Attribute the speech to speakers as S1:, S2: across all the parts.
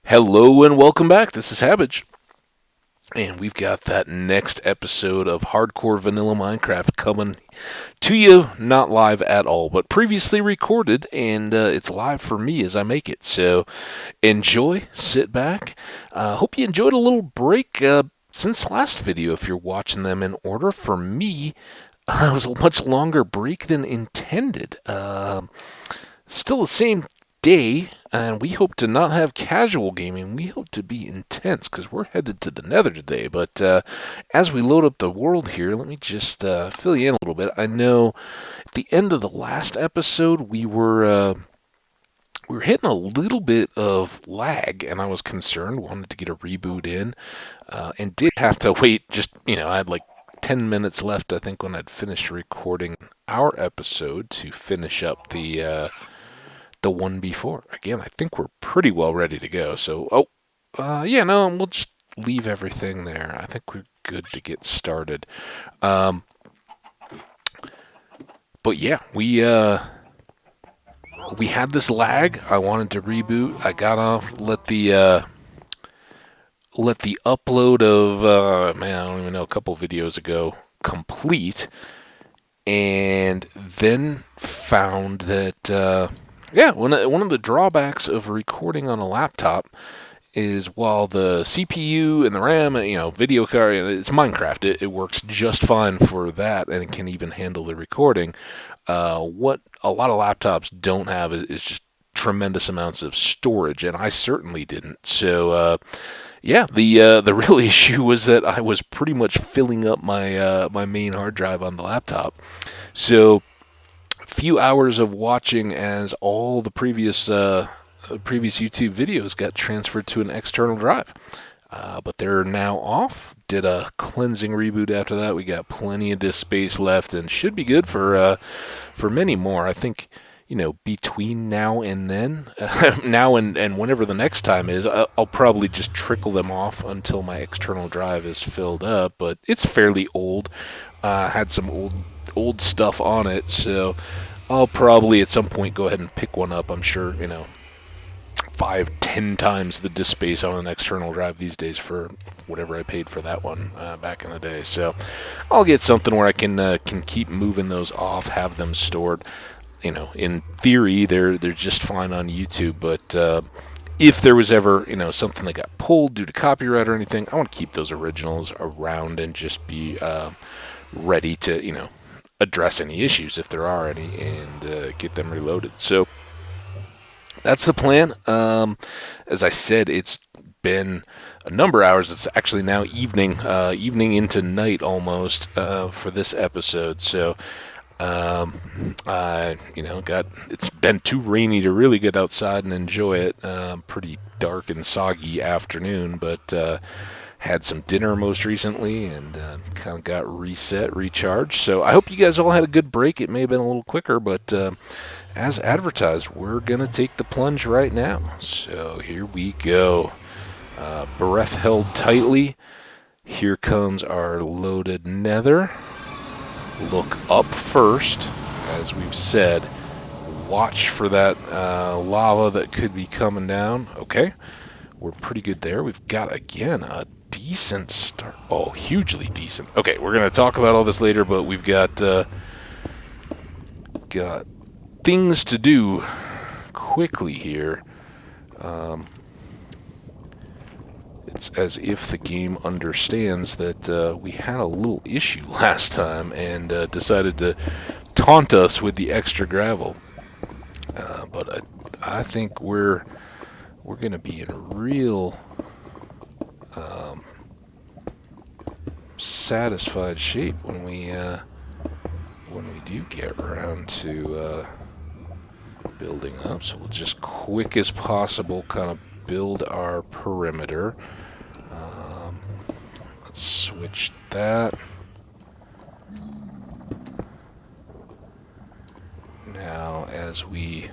S1: Hello and welcome back. This is Hambbage. And we've got that next episode of Hardcore Vanilla Minecraft coming to you, not live at all, but previously recorded, and it's live for me as I make it. So enjoy, sit back. Hope you enjoyed a little break since last video if you're watching them in order. For me, it was a much longer break than intended. Still the same day, and we hope to not have casual gaming. We hope to be intense because we're headed to the nether today. But as we load up the world here, let me just fill you in a little bit. I know at the end of the last episode, we were hitting a little bit of lag, and I was concerned, wanted to get a reboot in, and did have to wait I had like 10 minutes left, I think, when I'd finished recording our episode to finish up the one before. Again, I think we're pretty well ready to go. So, we'll just leave everything there. I think we're good to get started. But yeah, we had this lag. I wanted to reboot. I got off, let the upload of I don't even know, a couple videos ago complete, and then found that one of the drawbacks of recording on a laptop is while the CPU and the RAM, video card, it's Minecraft. It works just fine for that, and it can even handle the recording. What a lot of laptops don't have is just tremendous amounts of storage, and I certainly didn't. So, the real issue was that I was pretty much filling up my main hard drive on the laptop. So, few hours of watching as all the previous YouTube videos got transferred to an external drive. But they're now off. Did a cleansing reboot after that. We got plenty of disk space left and should be good for many more. I think, between now and then, now and whenever the next time is, I'll probably just trickle them off until my external drive is filled up. But it's fairly old. Had some old stuff on it, so I'll probably at some point go ahead and pick one up. I'm sure, 5-10 times the disk space on an external drive these days for whatever I paid for that one back in the day. So I'll get something where I can keep moving those off, have them stored. In theory, they're just fine on YouTube, but if there was ever, something that got pulled due to copyright or anything, I want to keep those originals around and just be ready to, address any issues if there are any, and get them reloaded. So that's the plan. As I said, it's been a number of hours. It's actually now evening into night almost for this episode. So it's been too rainy to really get outside and enjoy it. Pretty dark and soggy afternoon, but had some dinner most recently and kind of got recharged. So I hope you guys all had a good break. It may have been a little quicker, but as advertised, we're going to take the plunge right now. So here we go. Breath held tightly. Here comes our loaded nether. Look up first, as we've said. Watch for that lava that could be coming down. Okay, we're pretty good there. We've got, again, a decent start. Oh, hugely decent. Okay, we're going to talk about all this later, but we've got things to do quickly here. It's as if the game understands that we had a little issue last time and decided to taunt us with the extra gravel. But I think we're going to be in real satisfied shape when we do get around to building up. So we'll just quick as possible kind of build our perimeter. Let's switch that. Now, as we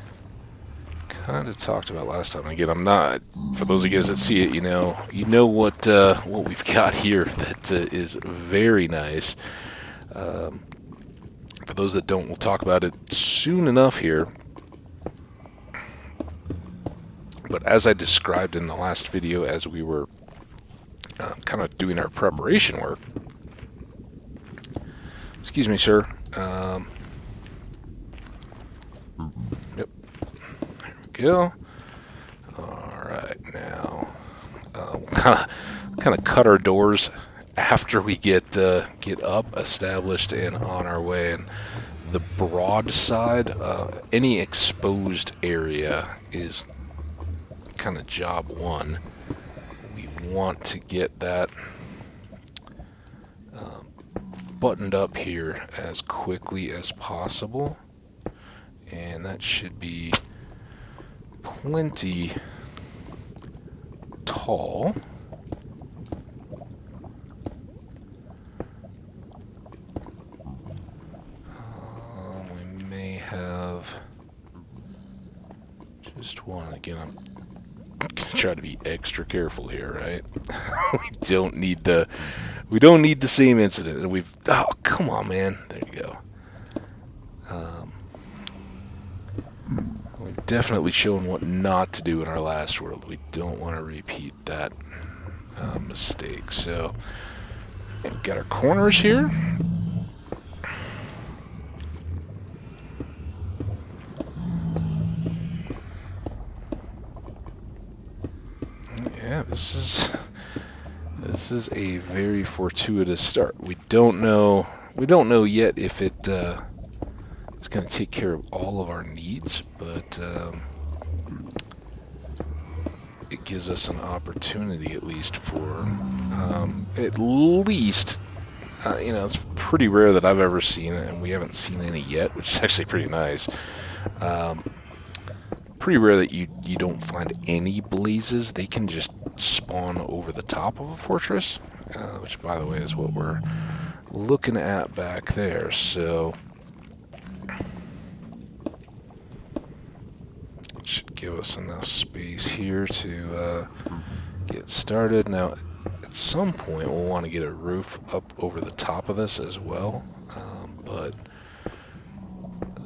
S1: kind of talked about last time, again, I'm not, for those of you guys that see it, you know what we've got here that is very nice. For those that don't, we'll talk about it soon enough here. But as I described in the last video, as we were kind of doing our preparation work, excuse me, sir. Yep. There we go. All right, now we'll kind of cut our doors after we get up, established, and on our way. And the broad side, any exposed area is kind of job one. We want to get that buttoned up here as quickly as possible, and that should be plenty tall. We may have just one. Again, I'm gonna try to be extra careful here, right? we don't need the same incident. And oh, come on, man. There you go. We've definitely shown what not to do in our last world. We don't want to repeat that mistake. So, we've got our corners here. Yeah, this is a very fortuitous start. We don't know yet if it's going to take care of all of our needs, but it gives us an opportunity, at least for it's pretty rare that I've ever seen it, and we haven't seen any yet, which is actually pretty nice. Pretty rare that you don't find any blazes. They can just spawn over the top of a fortress, which, by the way, is what we're looking at back there. So it should give us enough space here to get started. Now, at some point, we'll want to get a roof up over the top of this as well, but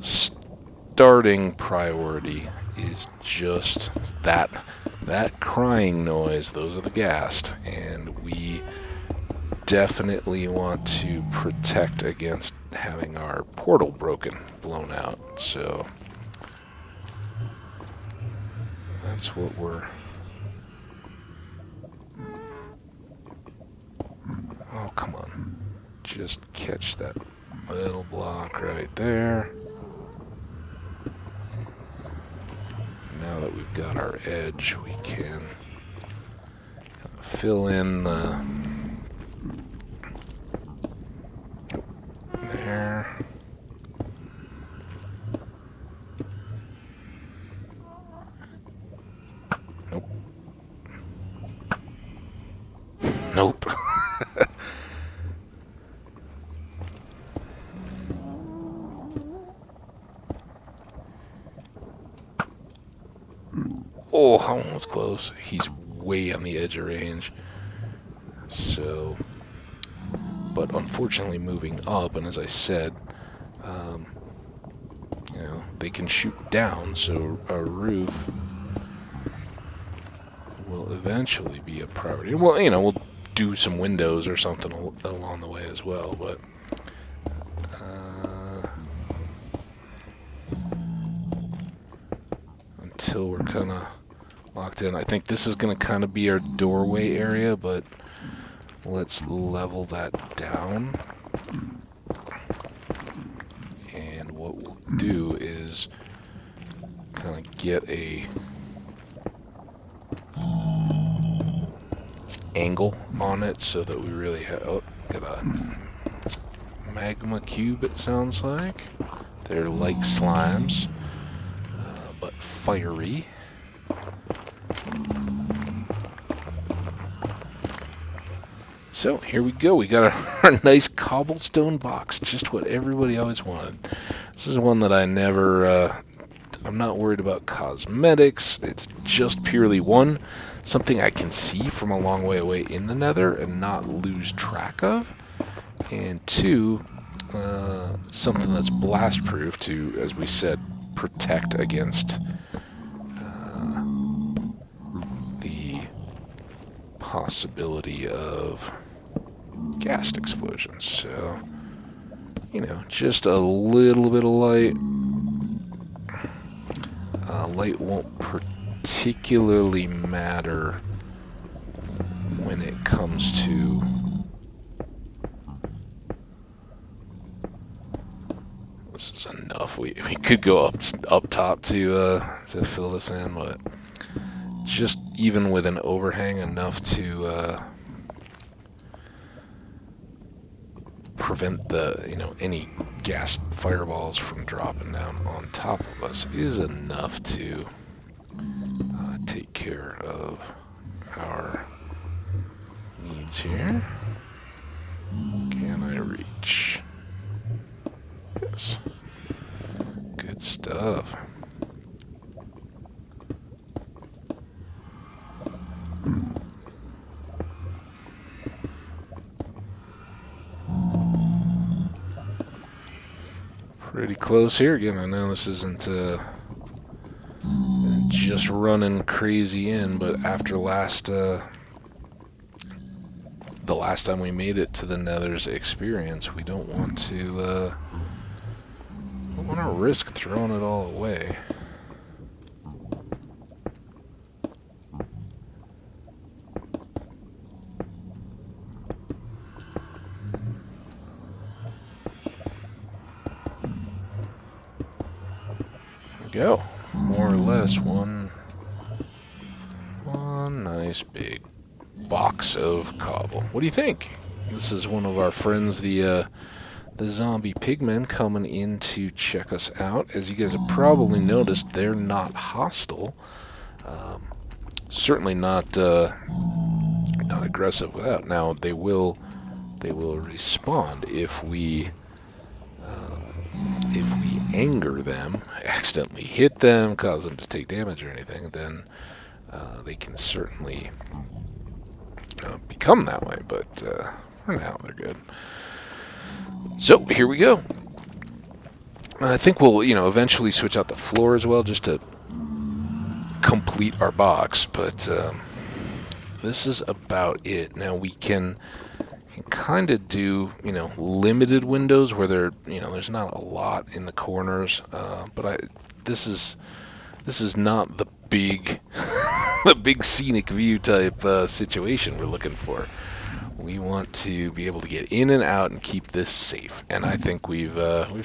S1: starting priority is just that crying noise. Those are the ghast, and we definitely want to protect against having our portal blown out. So that's what we're... Oh, come on. Just catch that little block right there. Now that we've got our edge, we can fill in the... There. Nope. Nope. Oh, almost close. He's way on the edge of range. So, but unfortunately moving up, and as I said, they can shoot down, so a roof will eventually be a priority. Well, we'll do some windows or something along the way as well, but until we're kind of locked in. I think this is going to kind of be our doorway area, but let's level that down. And what we'll do is kind of get a angle on it so that we really have... Oh, got a magma cube, it sounds like. They're like slimes, but fiery. So here we go. We got our nice cobblestone box, just what everybody always wanted. This is one that I never, I'm not worried about cosmetics. It's just purely something I can see from a long way away in the nether and not lose track of. And two, something that's blast proof to, as we said, protect against possibility of gas explosions. So, you know, just a little bit of light. Light won't particularly matter when it comes to this is enough. We could go up top to fill this in, but just even with an overhang enough to prevent any gas fireballs from dropping down on top of us is enough to take care of our needs here. Can I reach? Yes. Good stuff. Pretty close here. Again, I know this isn't just running crazy in, but after the last time we made it to the Nether's experience, we don't want to risk throwing it all away. Go. More or less one nice big box of cobble. What do you think? This is one of our friends, the zombie pigmen, coming in to check us out. As you guys have probably noticed, they're not hostile. Certainly not aggressive without. Now they will respond if we anger them, accidentally hit them, cause them to take damage or anything, then they can certainly become that way, but for now they're good. So here we go. I think we'll eventually switch out the floor as well, just to complete our box, but this is about it. Now we can kind of do limited windows where there's not a lot in the corners, but this is not the big the big scenic view type situation we're looking for. We want to be able to get in and out and keep this safe, and I think we've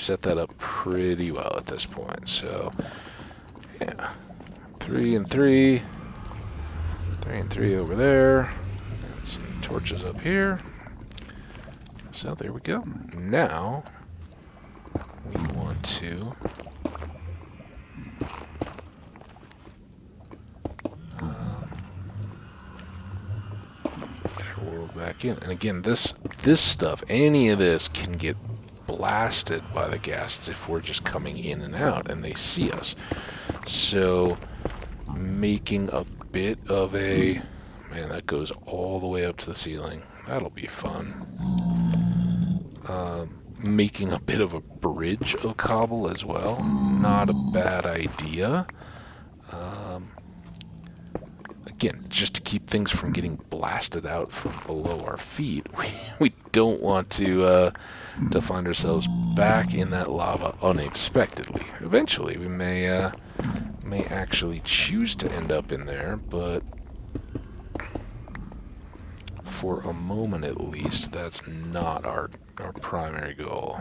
S1: set that up pretty well at this point. So yeah, 3 and 3, 3 and 3 over there, and some torches up here. So there we go. Now we want to get our world back in. And again, this stuff, any of this can get blasted by the ghasts if we're just coming in and out and they see us. So making a bit of a, man, that goes all the way up to the ceiling. That'll be fun. Making a bit of a bridge of cobble as well. Not a bad idea. Again, just to keep things from getting blasted out from below our feet. We don't want to find ourselves back in that lava unexpectedly. Eventually, we may actually choose to end up in there, but for a moment at least, that's not our primary goal.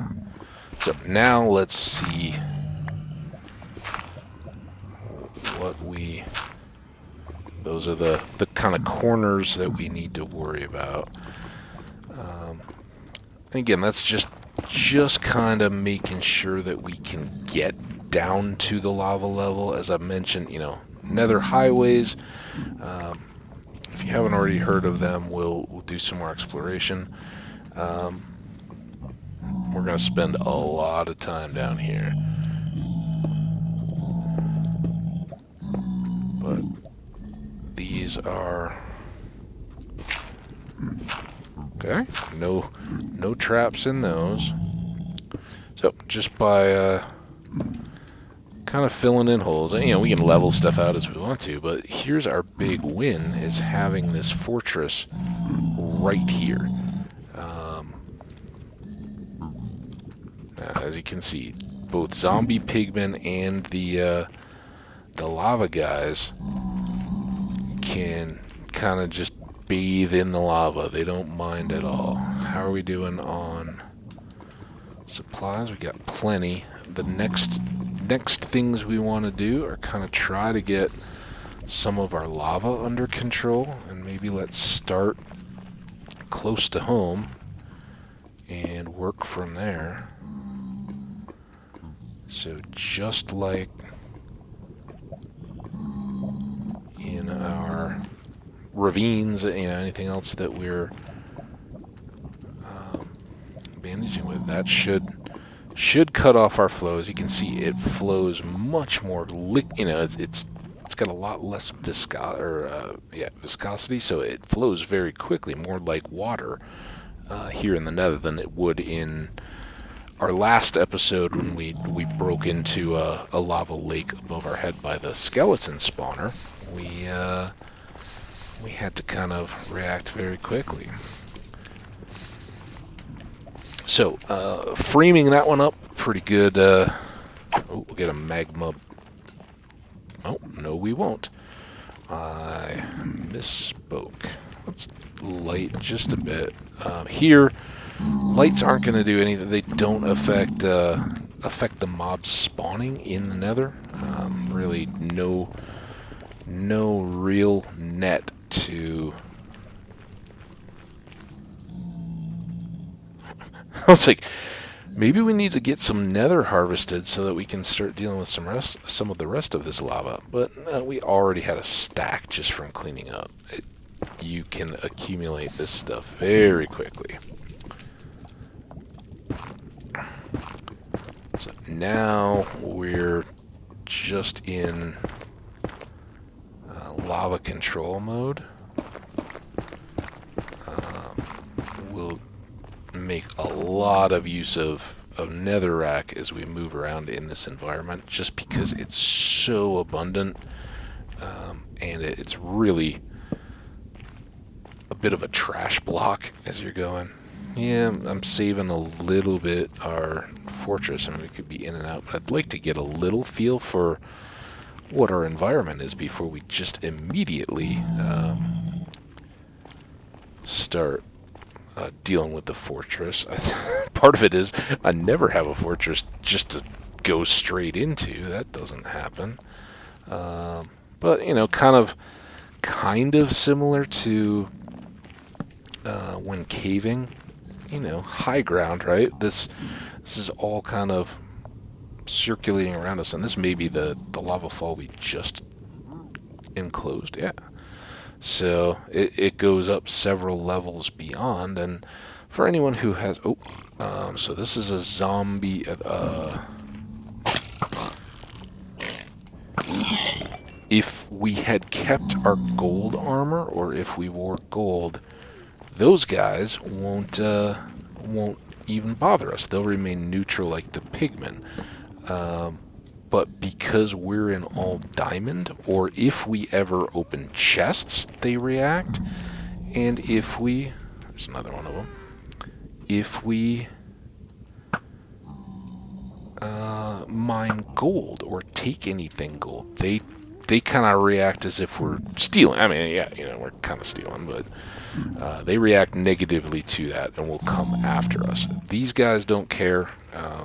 S1: So now let's see what those are the kind of corners that we need to worry about. And again, that's just kind of making sure that we can get down to the lava level. As I mentioned, nether highways. If you haven't already heard of them, we'll do some more exploration. We're going to spend a lot of time down here. But these are... okay, no traps in those. So just by kind of filling in holes. You know, we can level stuff out as we want to, but here's our big win, is having this fortress right here. As you can see, both zombie pigmen and the lava guys can kind of just bathe in the lava. They don't mind at all. How are we doing on supplies? We got plenty. The next things we want to do are kind of try to get some of our lava under control, and maybe let's start close to home and work from there. So just like in our ravines, you know, anything else that we're bandaging with, that should cut off our flows. You can see it flows much more. You know, it's got a lot less viscosity, so it flows very quickly, more like water here in the Nether than it would in our last episode when we broke into a lava lake above our head by the skeleton spawner. We had to kind of react very quickly. So, framing that one up pretty good. We'll get a magma. Oh, no, we won't. I misspoke. Let's light just a bit. Here, lights aren't going to do anything. They don't affect the mobs spawning in the Nether. Really, no real net to. I was like, maybe we need to get some nether harvested so that we can start dealing with some of the rest of this lava. But we already had a stack just from cleaning up. You can accumulate this stuff very quickly. So now we're just in lava control mode. We'll make a lot of use of netherrack as we move around in this environment, just because it's so abundant, and it's really a bit of a trash block as you're going. Yeah, I'm saving a little bit our fortress, and we could be in and out, but I'd like to get a little feel for what our environment is before we just immediately start dealing with the fortress. Part of it is I never have a fortress just to go straight into. That doesn't happen. But, you know, kind of similar to when caving, you know, high ground, right? This is all kind of circulating around us, and this may be the lava fall we just enclosed. Yeah. So it goes up several levels beyond, and for anyone who has... so this is a zombie... if we had kept our gold armor, or if we wore gold, those guys won't even bother us. They'll remain neutral like the pigmen. But because we're in all diamond, or if we ever open chests, they react. And if we... There's another one of them. If we mine gold or take anything gold, they kind of react as if we're stealing. I mean, yeah, you know, we're kind of stealing, but they react negatively to that and will come after us. These guys don't care.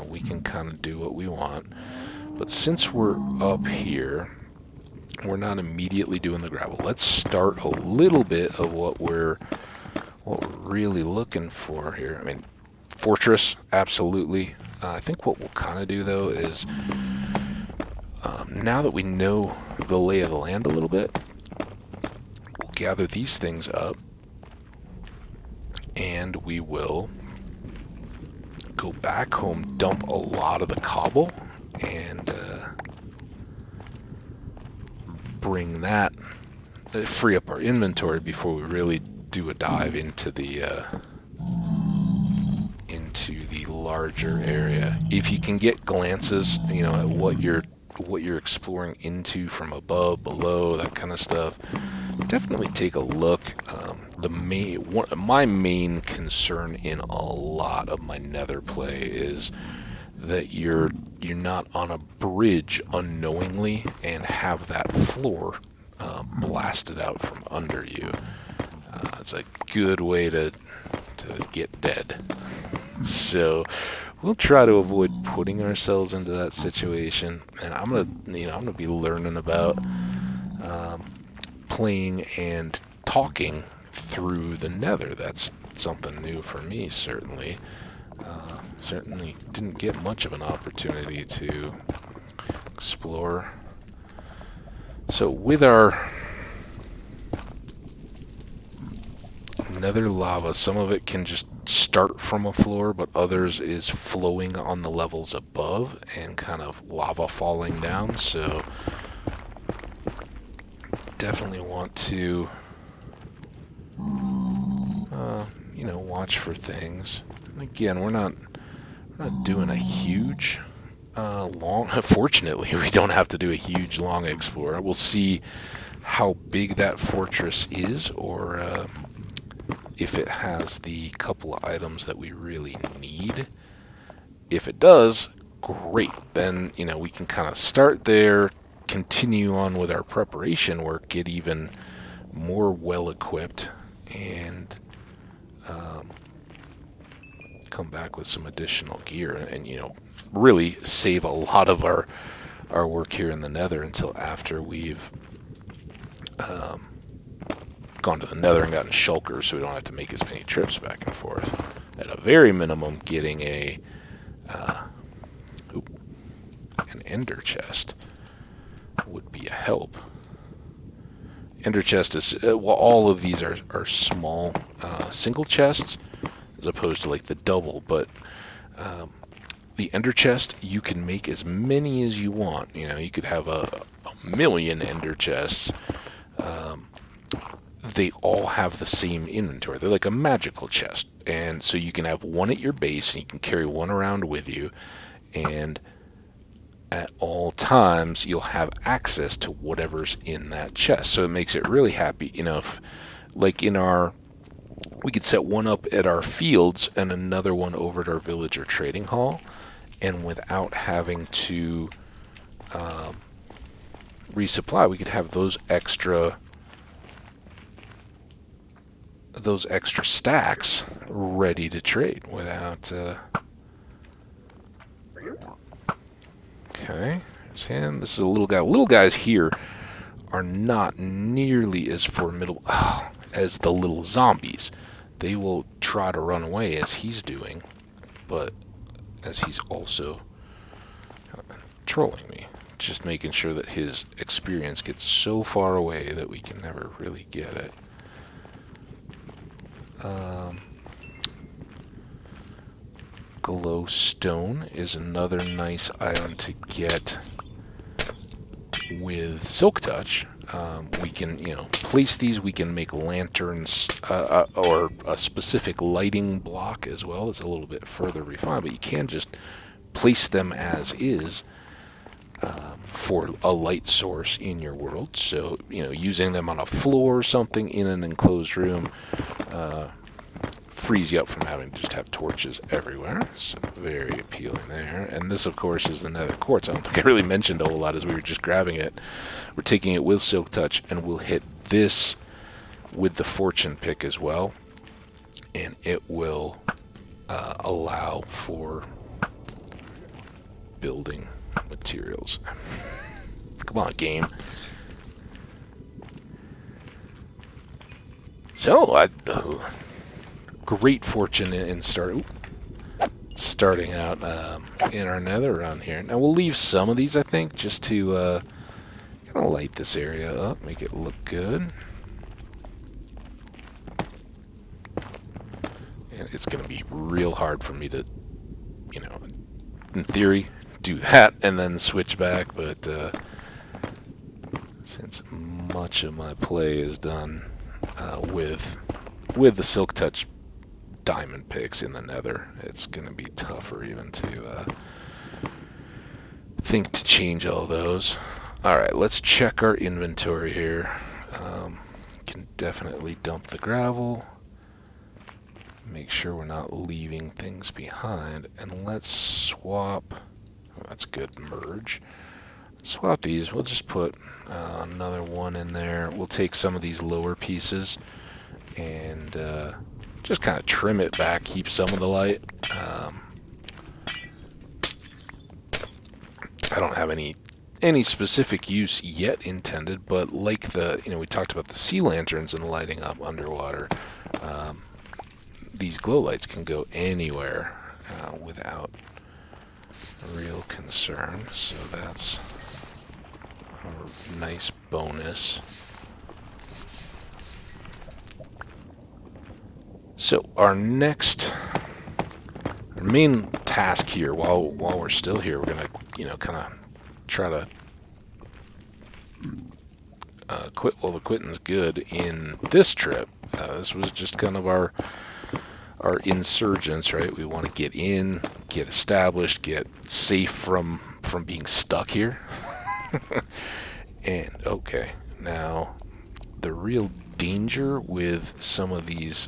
S1: We can kind of do what we want. But since we're up here, we're not immediately doing the gravel. Let's start a little bit of what we're really looking for here. I mean, fortress, absolutely. I think what we'll kind of do, though, is now that we know the lay of the land a little bit, we'll gather these things up, and we will go back home, dump a lot of the cobble, and bring that, free up our inventory before we really do a dive into the larger area. If you can get glances, you know, at what what you're exploring into from above, below, that kind of stuff, definitely take a look. My main concern in a lot of my nether play is that you're not on a bridge unknowingly and have that floor blasted out from under you. It's a good way to get dead. So we'll try to avoid putting ourselves into that situation. And I'm gonna be learning about playing and talking through the nether. That's something new for me, certainly. Certainly didn't get much of an opportunity to explore. So with our nether lava, some of it can just start from a floor, but others is flowing on the levels above and kind of lava falling down. So definitely want to watch for things. And again, we're not doing a huge long. Fortunately, we don't have to do a huge long explore. We'll see how big that fortress is, or if it has the couple of items that we really need. If it does, great. Then we can kind of start there, continue on with our preparation work, get even more well equipped, and come back with some additional gear, and really save a lot of our work here in the nether until after we've gone to the nether and gotten shulkers, so we don't have to make as many trips back and forth. At a very minimum, getting an ender chest would be a help. Ender chest is all of these are small single chests as opposed to like the double, but the ender chest, you can make as many as you want. You could have a million ender chests. They all have the same inventory. They're like a magical chest, and so you can have one at your base and you can carry one around with you, and at all times you'll have access to whatever's in that chest. So it makes it really happy. If, like we could set one up at our fields and another one over at our villager trading hall, and without having to resupply, we could have those extra stacks ready to trade without okay, there's him. This is a little guy. Little guys here are not nearly as formidable as the little zombies. They will try to run away as he's doing, but as he's also trolling me, just making sure that his experience gets so far away that we can never really get it. Glowstone is another nice item to get with Silk Touch. We can, place these. We can make lanterns or a specific lighting block as well. It's a little bit further refined, but you can just place them as is for a light source in your world. So, using them on a floor or something in an enclosed room frees you up from having to just have torches everywhere. So very appealing there. And this, of course, is the nether quartz. I don't think I really mentioned a whole lot as we were just grabbing it. We're taking it with Silk Touch, and we'll hit this with the fortune pick as well, and it will allow for building materials. Come on, game. So, great fortune in starting out in our nether around here. Now, we'll leave some of these, I think, just to kind of light this area up, make it look good. And it's going to be real hard for me to, in theory, do that and then switch back, but since much of my play is done with the Silk Touch diamond picks in the nether, it's going to be tougher even think to change all those. Alright, let's check our inventory here. Can definitely dump the gravel. Make sure we're not leaving things behind. And let's swap. Oh, that's good. Merge. Swap these. We'll just put another one in there. We'll take some of these lower pieces and just kind of trim it back. Keep some of the light. I don't have any specific use yet intended, but like we talked about the sea lanterns and lighting up underwater. These glow lights can go anywhere without real concern, so that's a nice bonus. So our main task here, while we're still here, we're gonna kind of try to quit while the quitting's good in this trip. This was just kind of our insurgence, right? We want to get in, get established, get safe from being stuck here. And okay, now the real danger with some of these,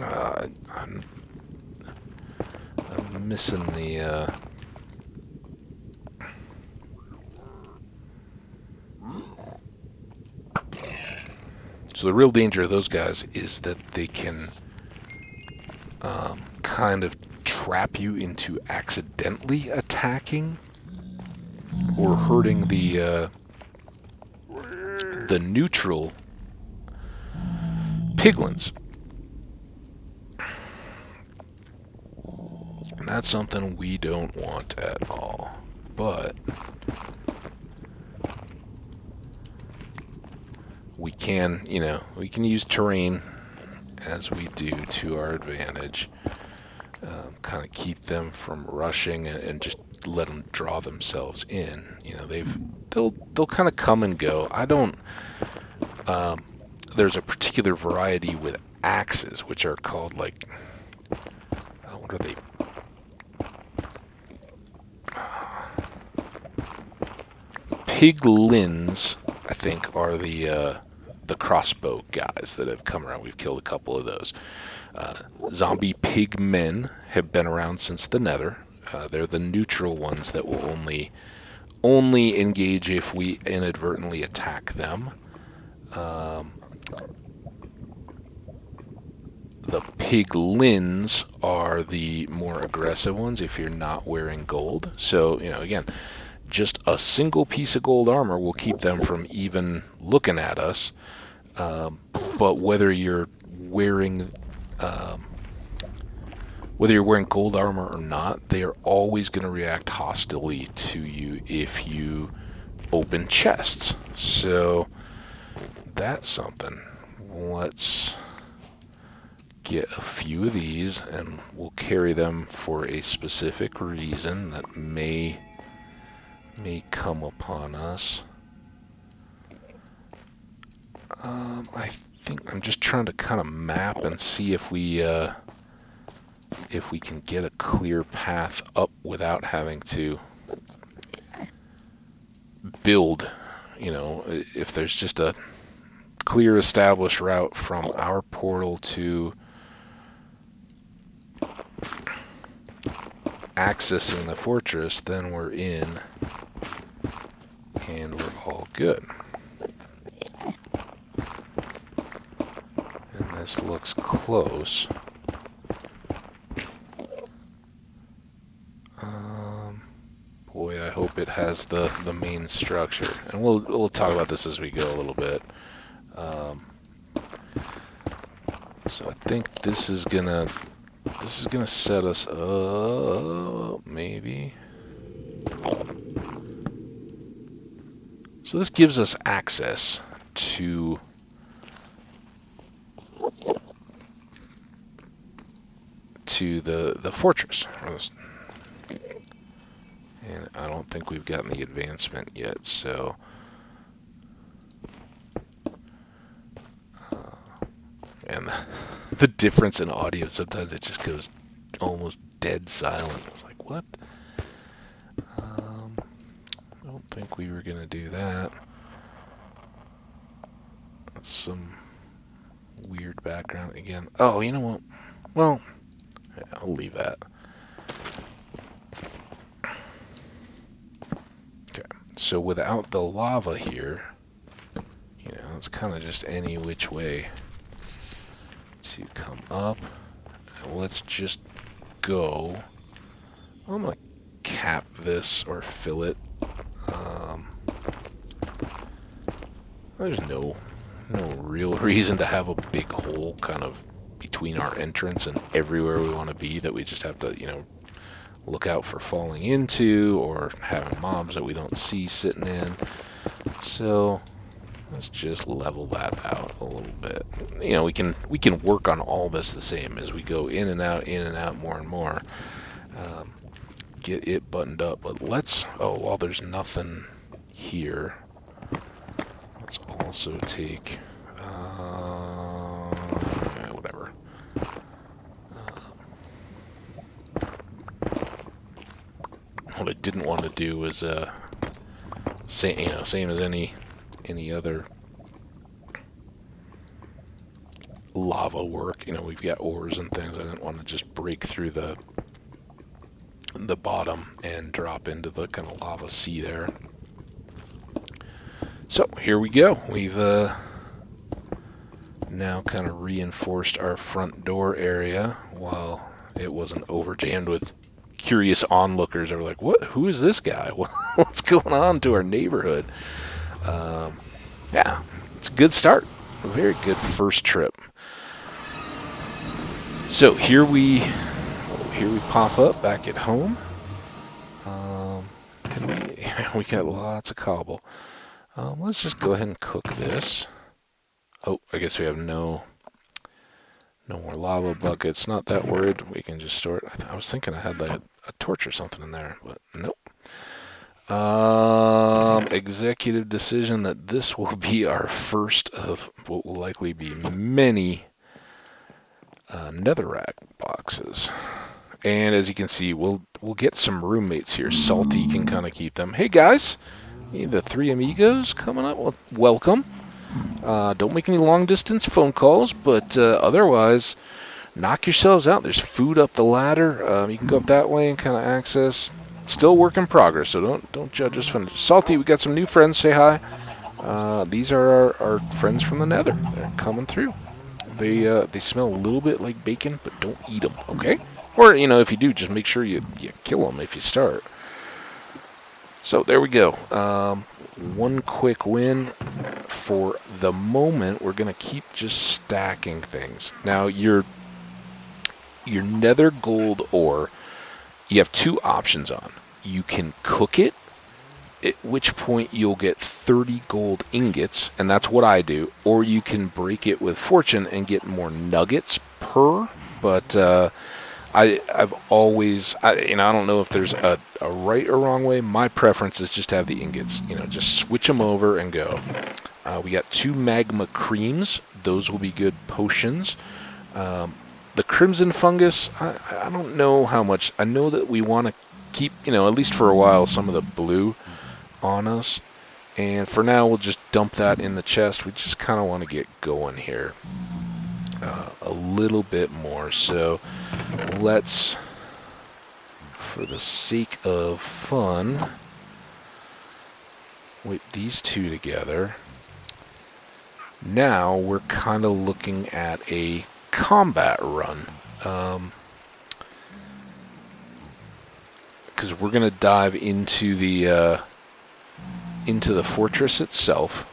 S1: I'm missing the. So the real danger of those guys is that they can kind of trap you into accidentally attacking or hurting the neutral piglins. And that's something we don't want at all. But we can, we can use terrain as we do to our advantage. Kind of keep them from rushing and just let them draw themselves in. They'll kind of come and go. There's a particular variety with axes, which are called what are they? Piglins, I think, are the crossbow guys that have come around. We've killed a couple of those. Zombie pigmen have been around since the nether. They're the neutral ones that will only engage if we inadvertently attack them. The piglins are the more aggressive ones if you're not wearing gold. So, again, just a single piece of gold armor will keep them from even looking at us. But whether you're wearing gold armor or not, they are always going to react hostilely to you if you open chests. So that's something. Let's get a few of these, and we'll carry them for a specific reason that may come upon us. I think I'm just trying to kind of map and see if we can get a clear path up without having to build. If there's just a clear established route from our portal to accessing the fortress, then we're in and we're all good. And this looks close. Boy, I hope it has the main structure. And we'll talk about this as we go a little bit. So I think this is gonna set us up, maybe. So this gives us access to the fortress. And I don't think we've gotten the advancement yet, so and the difference in audio, sometimes it just goes almost dead silent. I was like, what? we were going to do that. That's some weird background again. Oh, you know what? Well, yeah, I'll leave that. Okay, so without the lava here, you know, it's kind of just any which way to come up. Let's just go. I'm going to cap this or fill it. There's no real reason to have a big hole kind of between our entrance and everywhere we want to be that we just have to, you know, look out for falling into or having mobs that we don't see sitting in. So let's just level that out a little bit. You know, we can work on all this the same as we go in and out more and more. Get it buttoned up. But let's, while there's nothing here, let's also take, whatever. What I didn't want to do is, same as any other lava work. You know, we've got ores and things. I didn't want to just break through the bottom and drop into the kind of lava sea there. So here we go. We've now kind of reinforced our front door area while it wasn't overjammed with curious onlookers that were like, "What? Who is this guy? What's going on to our neighborhood?" Yeah, it's a good start. A very good first trip. So here we pop up back at home. We got lots of cobble. Let's just go ahead and cook this. Oh, I guess we have no more lava buckets. Not that worried. We can just store it. I was thinking I had like a torch or something in there, but nope. Executive decision that this will be our first of what will likely be many netherrack boxes. And as you can see, we'll get some roommates here. Salty can kind of keep them. Hey guys, the three amigos coming up. Well, welcome. Don't make any long distance phone calls, but otherwise, knock yourselves out. There's food up the ladder. You can go up that way and kind of access. Still work in progress, so don't judge us. Salty, we got some new friends. Say hi. These are our friends from the Nether. They're coming through. They smell a little bit like bacon, but don't eat them, okay? Or, you know, if you do, just make sure you kill them if you start. So there we go. One quick win. For the moment, we're going to keep just stacking things. Now, your nether gold ore, you have two options on. You can cook it, at which point you'll get 30 gold ingots, and that's what I do. Or you can break it with fortune and get more nuggets per. But I've always, I don't know if there's a right or wrong way. My preference is just to have the ingots. You know, just switch them over and go. We got 2 magma creams. Those will be good potions. The crimson fungus, I don't know how much. I know that we want to keep, at least for a while, some of the blue on us. And for now, we'll just dump that in the chest. We just kind of want to get going here a little bit more. So let's, for the sake of fun, whip these two together. Now we're kind of looking at a combat run, because we're going to dive into the fortress itself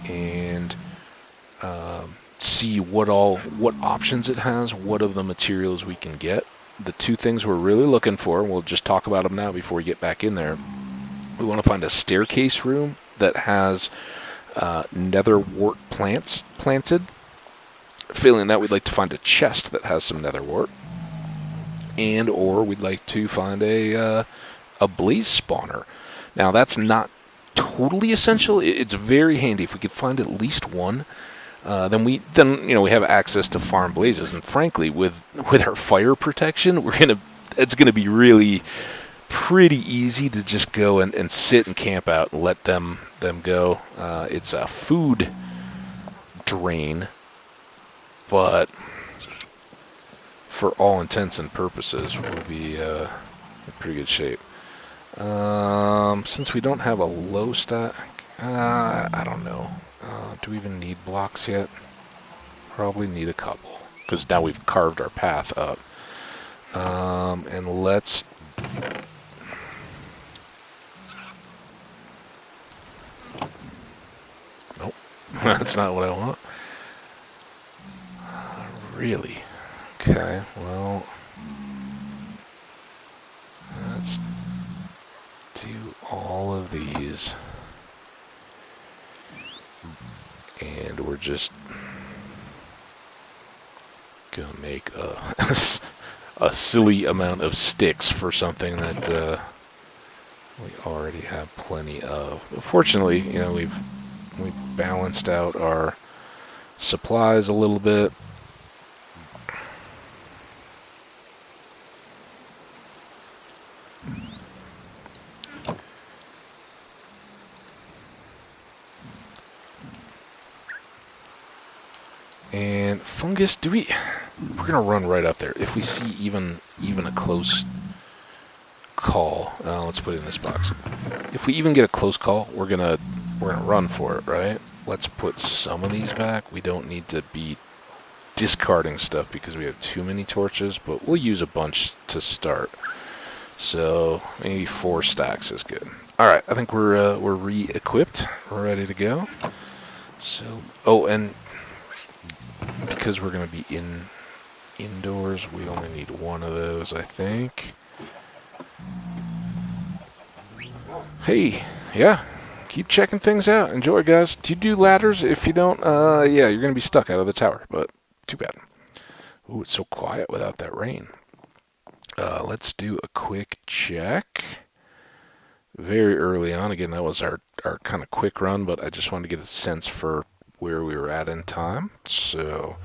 S1: and see what options it has, what of the materials we can get. The two things we're really looking for, and we'll just talk about them now before we get back in there. We want to find a staircase room that has nether wart plants planted. Failing that, we'd like to find a chest that has some nether wart, and or we'd like to find a blaze spawner. Now that's not totally essential. It's very handy if we could find at least one. Then we have access to farm blazes, and frankly, with our fire protection, it's gonna be really pretty easy to just go and sit and camp out and let them go. It's a food drain, but for all intents and purposes, we'll be in pretty good shape. Since we don't have a low stack, I don't know. Do we even need blocks yet? Probably need a couple, because now we've carved our path up. And let's... Nope, that's not what I want. Really? Okay, well... Let's do all of these. And we're just gonna make a silly amount of sticks for something that we already have plenty of. But fortunately, you know, we've balanced out our supplies a little bit. And fungus, we're gonna run right up there. If we see even a close call, let's put it in this box. If we even get a close call, we're gonna run for it, right? Let's put some of these back. We don't need to be discarding stuff because we have too many torches, but we'll use a bunch to start. So maybe 4 stacks is good. All right, I think we're re-equipped. We're ready to go. So, oh, and because we're going to be indoors, we only need 1 of those, I think. Hey, yeah, keep checking things out. Enjoy, guys. Do you do ladders? If you don't, yeah, you're going to be stuck out of the tower, but too bad. Ooh, it's so quiet without that rain. Let's do a quick check. Very early on. Again, that was our kind of quick run, but I just wanted to get a sense for where we were at in time. So,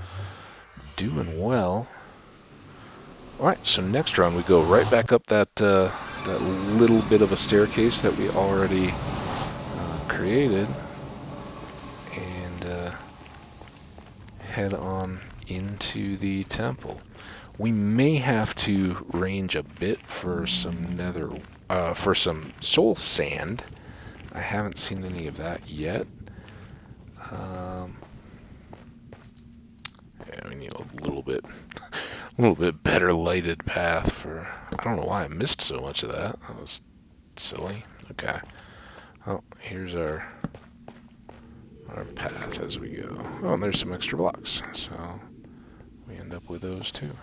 S1: doing well. Alright, so next run we go right back up that little bit of a staircase that we already created, and head on into the temple. We may have to range a bit for some nether, for some soul sand. I haven't seen any of that yet. Yeah, we need a little bit better lighted path for... I don't know why I missed so much of that. That was silly. Okay. Oh, here's our path as we go. Oh, and there's some extra blocks. So we end up with those too.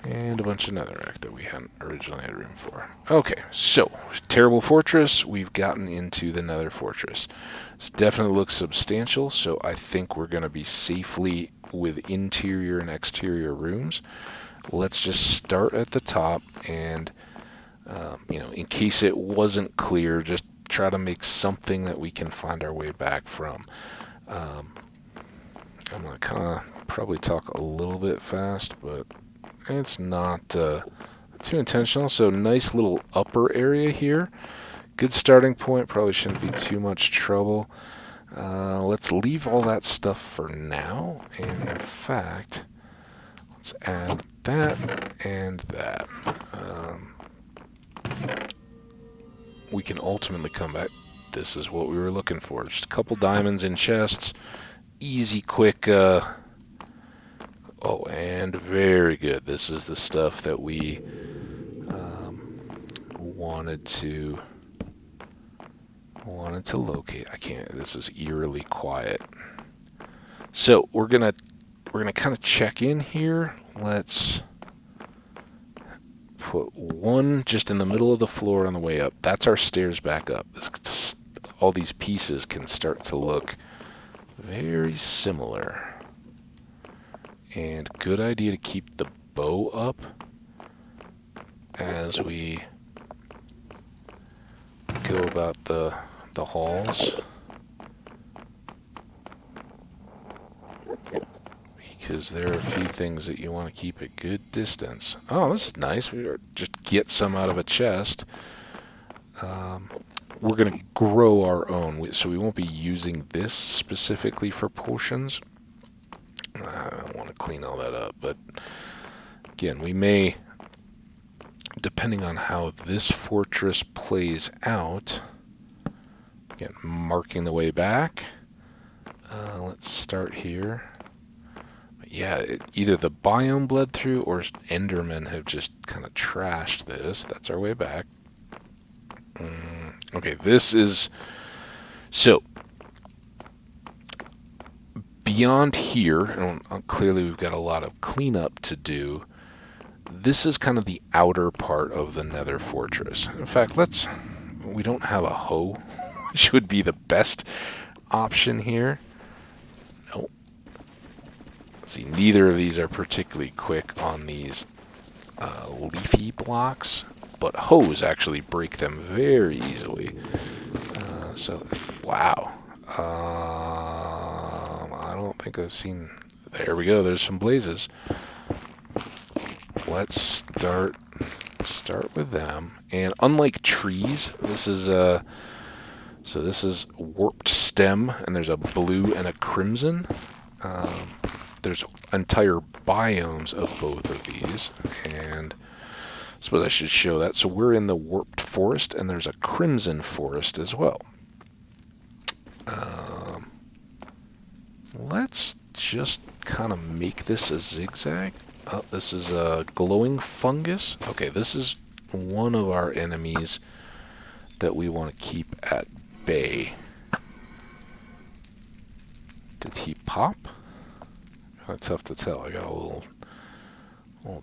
S1: And a bunch of netherrack that we hadn't originally had room for. Okay, so, terrible fortress. We've gotten into the nether fortress. This definitely looks substantial, so I think we're going to be safely with interior and exterior rooms. Let's just start at the top and, you know, in case it wasn't clear, just try to make something that we can find our way back from. I'm going to kind of probably talk a little bit fast, but... it's not too intentional. So nice little upper area here. Good starting point. Probably shouldn't be too much trouble. Let's leave all that stuff for now. And in fact, let's add that and that. We can ultimately come back. This is what we were looking for. Just a couple diamonds in chests. Easy, quick... oh, and very good. This is the stuff that we wanted to locate. I can't. This is eerily quiet. So we're gonna kind of check in here. Let's put 1 just in the middle of the floor on the way up. That's our stairs back up. All these pieces can start to look very similar. And good idea to keep the bow up as we go about the halls. because there are a few things that you want to keep at good distance. Oh, this is nice. We just get some out of a chest. We're going to grow our own, so we won't be using this specifically for potions. I don't want to clean all that up, but again, we may, depending on how this fortress plays out, again, marking the way back. Let's start here. Yeah, either the biome bled through or Endermen have just kind of trashed this. That's our way back. Okay, this is... So, beyond here, and clearly we've got a lot of cleanup to do, this is kind of the outer part of the Nether Fortress. In fact, we don't have a hoe, which would be the best option here. Nope. See, neither of these are particularly quick on these leafy blocks, but hoes actually break them very easily. So, wow. I don't think I've seen... There we go, there's some blazes. Let's start with them. And unlike trees, this is so this is warped stem, and there's a blue and a crimson. There's entire biomes of both of these, and I suppose I should show that. So we're in the warped forest, and there's a crimson forest as well. Let's just kind of make this a zigzag. Oh, this is a glowing fungus. Okay, this is one of our enemies that we want to keep at bay. Did he pop? Kind of tough to tell. I got a little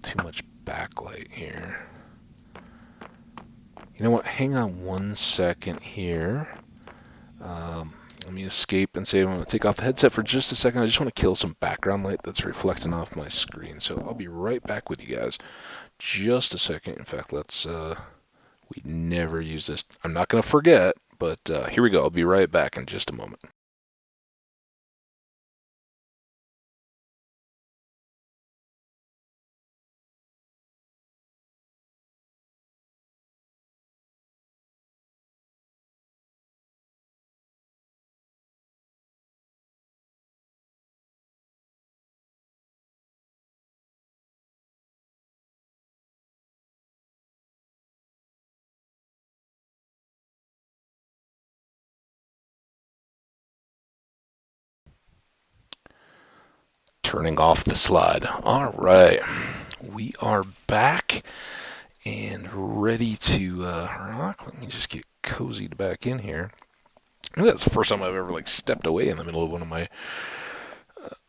S1: too much backlight here. You know what? Hang on 1 second here. Let me escape and say I'm going to take off the headset for just a second. I just want to kill some background light that's reflecting off my screen. So I'll be right back with you guys. Just a second. In fact, we never use this. I'm not going to forget, but here we go. I'll be right back in just a moment. Turning off the slide. All right, we are back and ready to rock. Let me just get cozied back in here. That's the first time I've ever stepped away in the middle of one of my.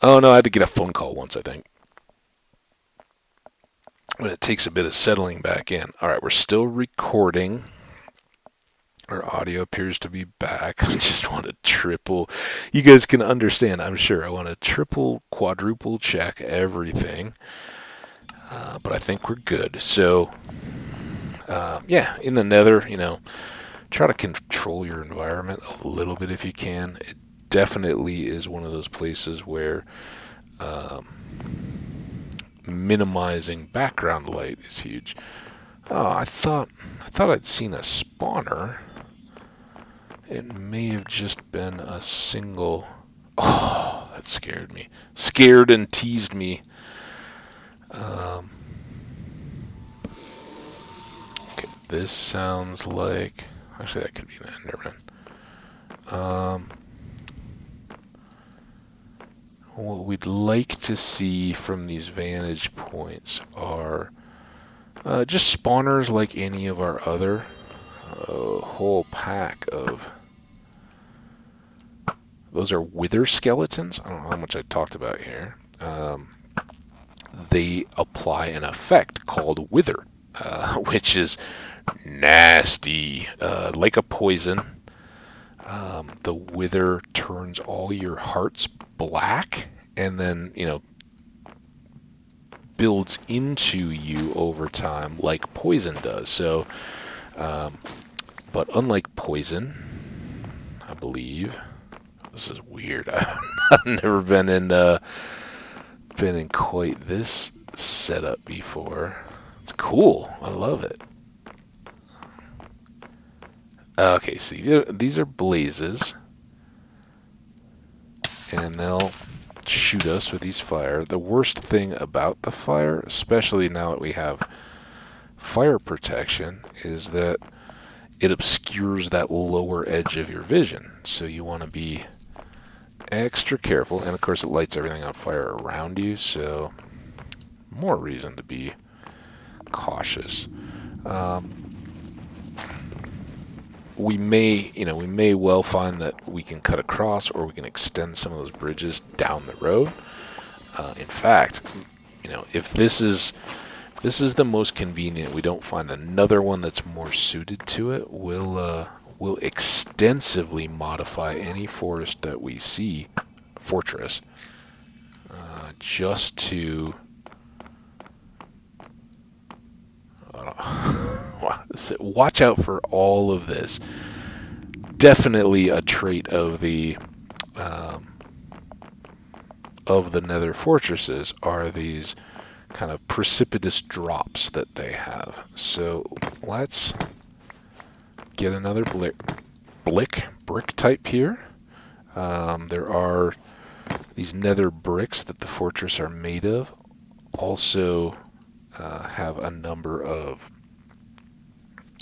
S1: Oh no, I had to get a phone call once, I think. But it takes a bit of settling back in. All right, we're still recording. Our audio appears to be back. I just want to triple. You guys can understand, I'm sure. I want to triple, quadruple check everything. But I think we're good. So, yeah, in the Nether, try to control your environment a little bit if you can. It definitely is one of those places where minimizing background light is huge. Oh, I thought I'd seen a spawner. It may have just been a single... Oh, that scared me. Scared and teased me. Okay, this sounds like... Actually, that could be an Enderman. What we'd like to see from these vantage points are just spawners like any of our other. A whole pack of... Those are wither skeletons. I don't know how much I talked about here. They apply an effect called wither, which is nasty. Like a poison. The wither turns all your hearts black and then, builds into you over time like poison does. So, but unlike poison, I believe... This is weird. I've never been in been in quite this setup before. It's cool. I love it. Okay, see, these are blazes. And they'll shoot us with these fire. The worst thing about the fire, especially now that we have fire protection, is that it obscures that lower edge of your vision. So you want to be extra careful. And of course it lights everything on fire around you, so more reason to be cautious. We may well find that we can cut across, or we can extend some of those bridges down the road. In fact, if this is the most convenient, we don't find another one that's more suited to it, we'll extensively modify any forest that we see, fortress, just to watch out for all of this. Definitely a trait of the nether fortresses are these kind of precipitous drops that they have. So let's get another brick type here. There are these nether bricks that the fortress are made of. Also have a number of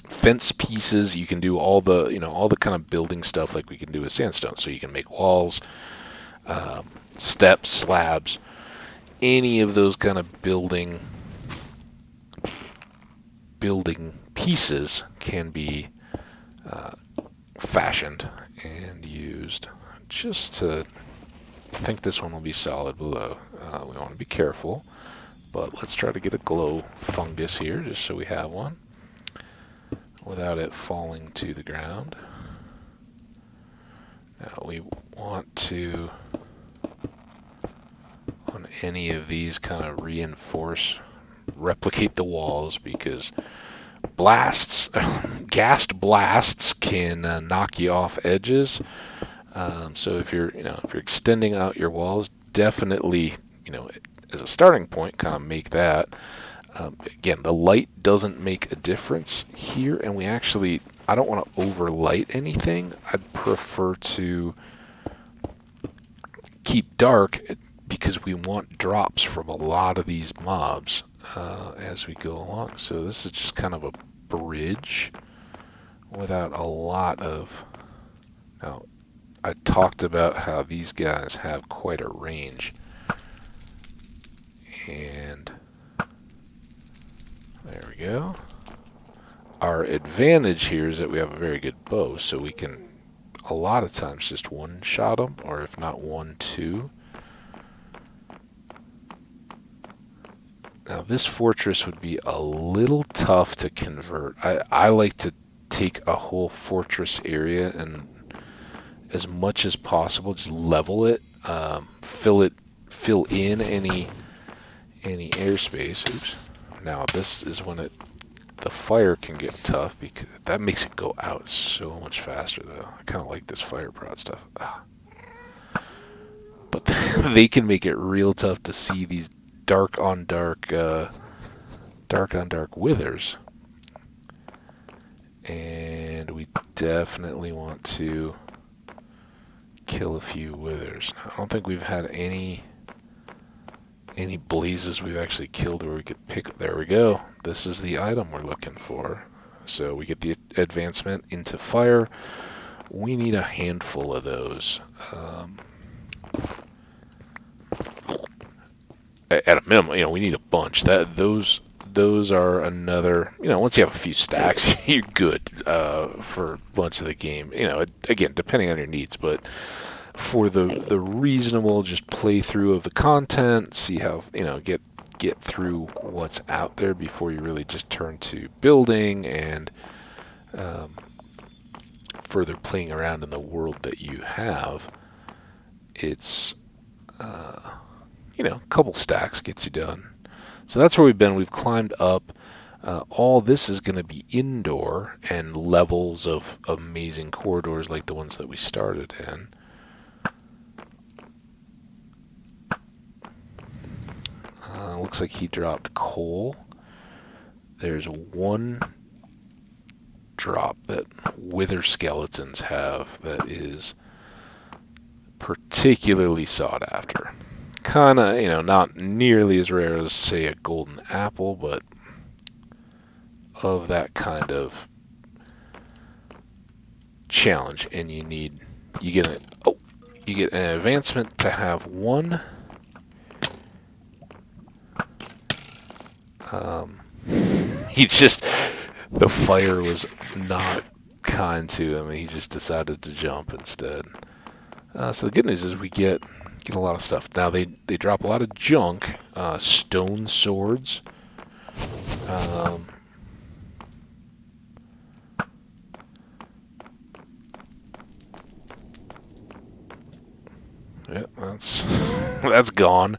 S1: fence pieces. You can do all the kind of building stuff like we can do with sandstone. So you can make walls, steps, slabs, any of those kind of building pieces can be fashioned and used. Just to, I think this one will be solid below. We want to be careful, but let's try to get a glow fungus here just so we have one without it falling to the ground. Now we want to, on any of these, kind of replicate the walls, because ghast blasts can knock you off edges. So if you're extending out your walls, definitely, as a starting point, kind of make that. Again, the light doesn't make a difference here, and I don't want to overlight anything. I'd prefer to keep dark, because we want drops from a lot of these mobs as we go along. So this is just kind of a bridge without a lot of... Now, I talked about how these guys have quite a range, and there we go. Our advantage here is that we have a very good bow, so we can a lot of times just one-shot them, or if not one, two. Now this fortress would be a little tough to convert. I like to take a whole fortress area and, as much as possible, just level it, fill in any airspace. Oops. Now this is when the fire can get tough, because that makes it go out so much faster, though. I kind of like this fire prod stuff. But they can make it real tough to see these dark on dark withers. And we definitely want to kill a few withers. Now, I don't think we've had any blazes we've actually killed where we could pick. There we go. This is the item we're looking for. So we get the advancement into fire. We need a handful of those. At a minimum, we need a bunch. Those are another. Once you have a few stacks, you're good for much of the game. Again, depending on your needs, but for the reasonable just playthrough of the content, see how get through what's out there before you really just turn to building and further playing around in the world that you have. It's a couple stacks gets you done. So that's where we've been. We've climbed up. All this is going to be indoor and levels of amazing corridors like the ones that we started in. Looks like he dropped coal. There's one drop that wither skeletons have that is particularly sought after. Kind of, not nearly as rare as, say, a golden apple, but of that kind of challenge. And you get an advancement to have one. The fire was not kind to him, and he just decided to jump instead. So the good news is we get a lot of stuff. Now they drop a lot of junk, stone swords. Yeah, that's gone.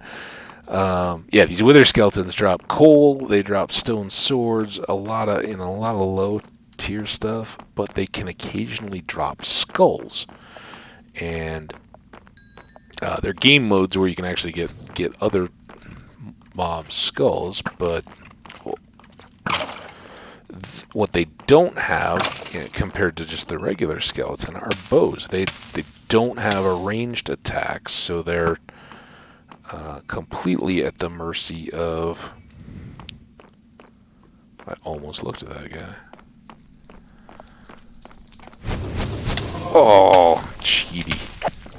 S1: These wither skeletons drop coal. They drop stone swords. A lot of low tier stuff, but they can occasionally drop skulls. And there are game modes where you can actually get other mob skulls, but what they don't have, compared to just the regular skeleton, are bows. They don't have a ranged attack, so they're completely at the mercy of... I almost looked at that guy. Oh, cheaty.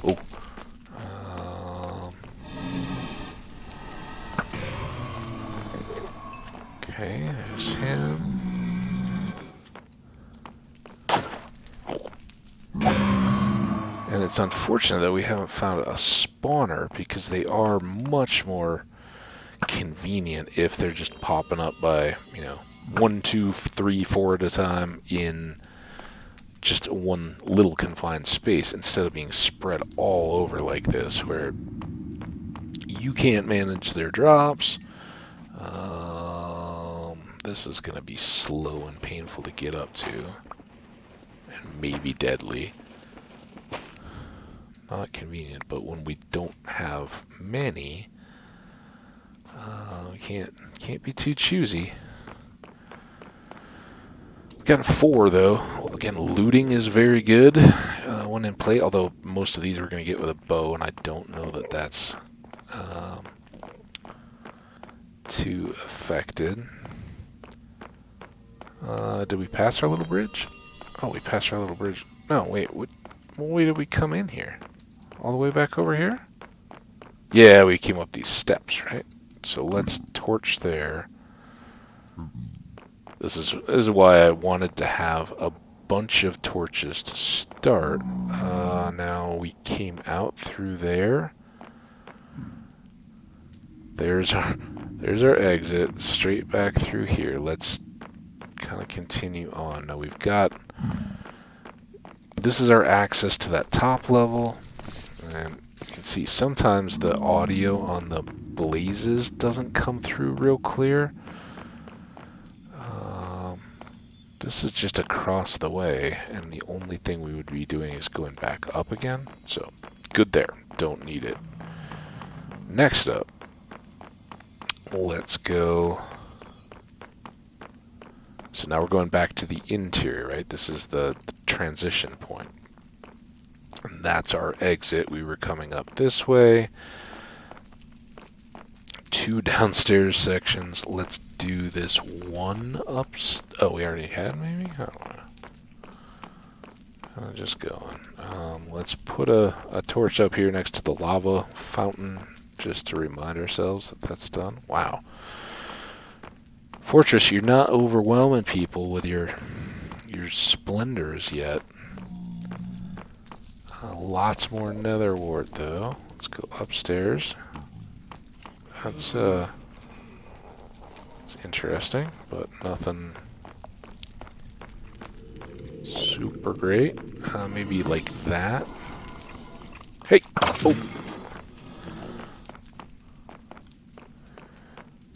S1: Oh. Okay, there's him. And it's unfortunate that we haven't found a spawner, because they are much more convenient if they're just popping up by, 1, 2, 3, 4 at a time in just one little confined space, instead of being spread all over like this, where you can't manage their drops. This is going to be slow and painful to get up to, and maybe deadly. Not convenient, but when we don't have many, we can't be too choosy. We've gotten 4 though. Again, looting is very good when in play. Although most of these we're going to get with a bow, and I don't know that that's too affected. Did we pass our little bridge? Oh, we passed our little bridge. No, wait. What way did we come in here? All the way back over here? Yeah, we came up these steps, right? So let's torch there. This is why I wanted to have a bunch of torches to start. Now we came out through there. There's our exit, straight back through here. Let's kind of continue on. Now we've got... This is our access to that top level. And you can see sometimes the audio on the blazes doesn't come through real clear. This is just across the way, and the only thing we would be doing is going back up again. So, good there. Don't need it. Next up, let's go... So now we're going back to the interior, right? This is the transition point. And that's our exit. We were coming up this way. 2 downstairs sections. Let's do this one up... Oh, we already had, maybe? I don't know. Just going. Let's put a torch up here next to the lava fountain, just to remind ourselves that that's done. Wow. Fortress, you're not overwhelming people with your splendors yet. Lots more nether wart, though. Let's go upstairs. That's it's interesting, but nothing super great. Maybe like that. Hey! Oh!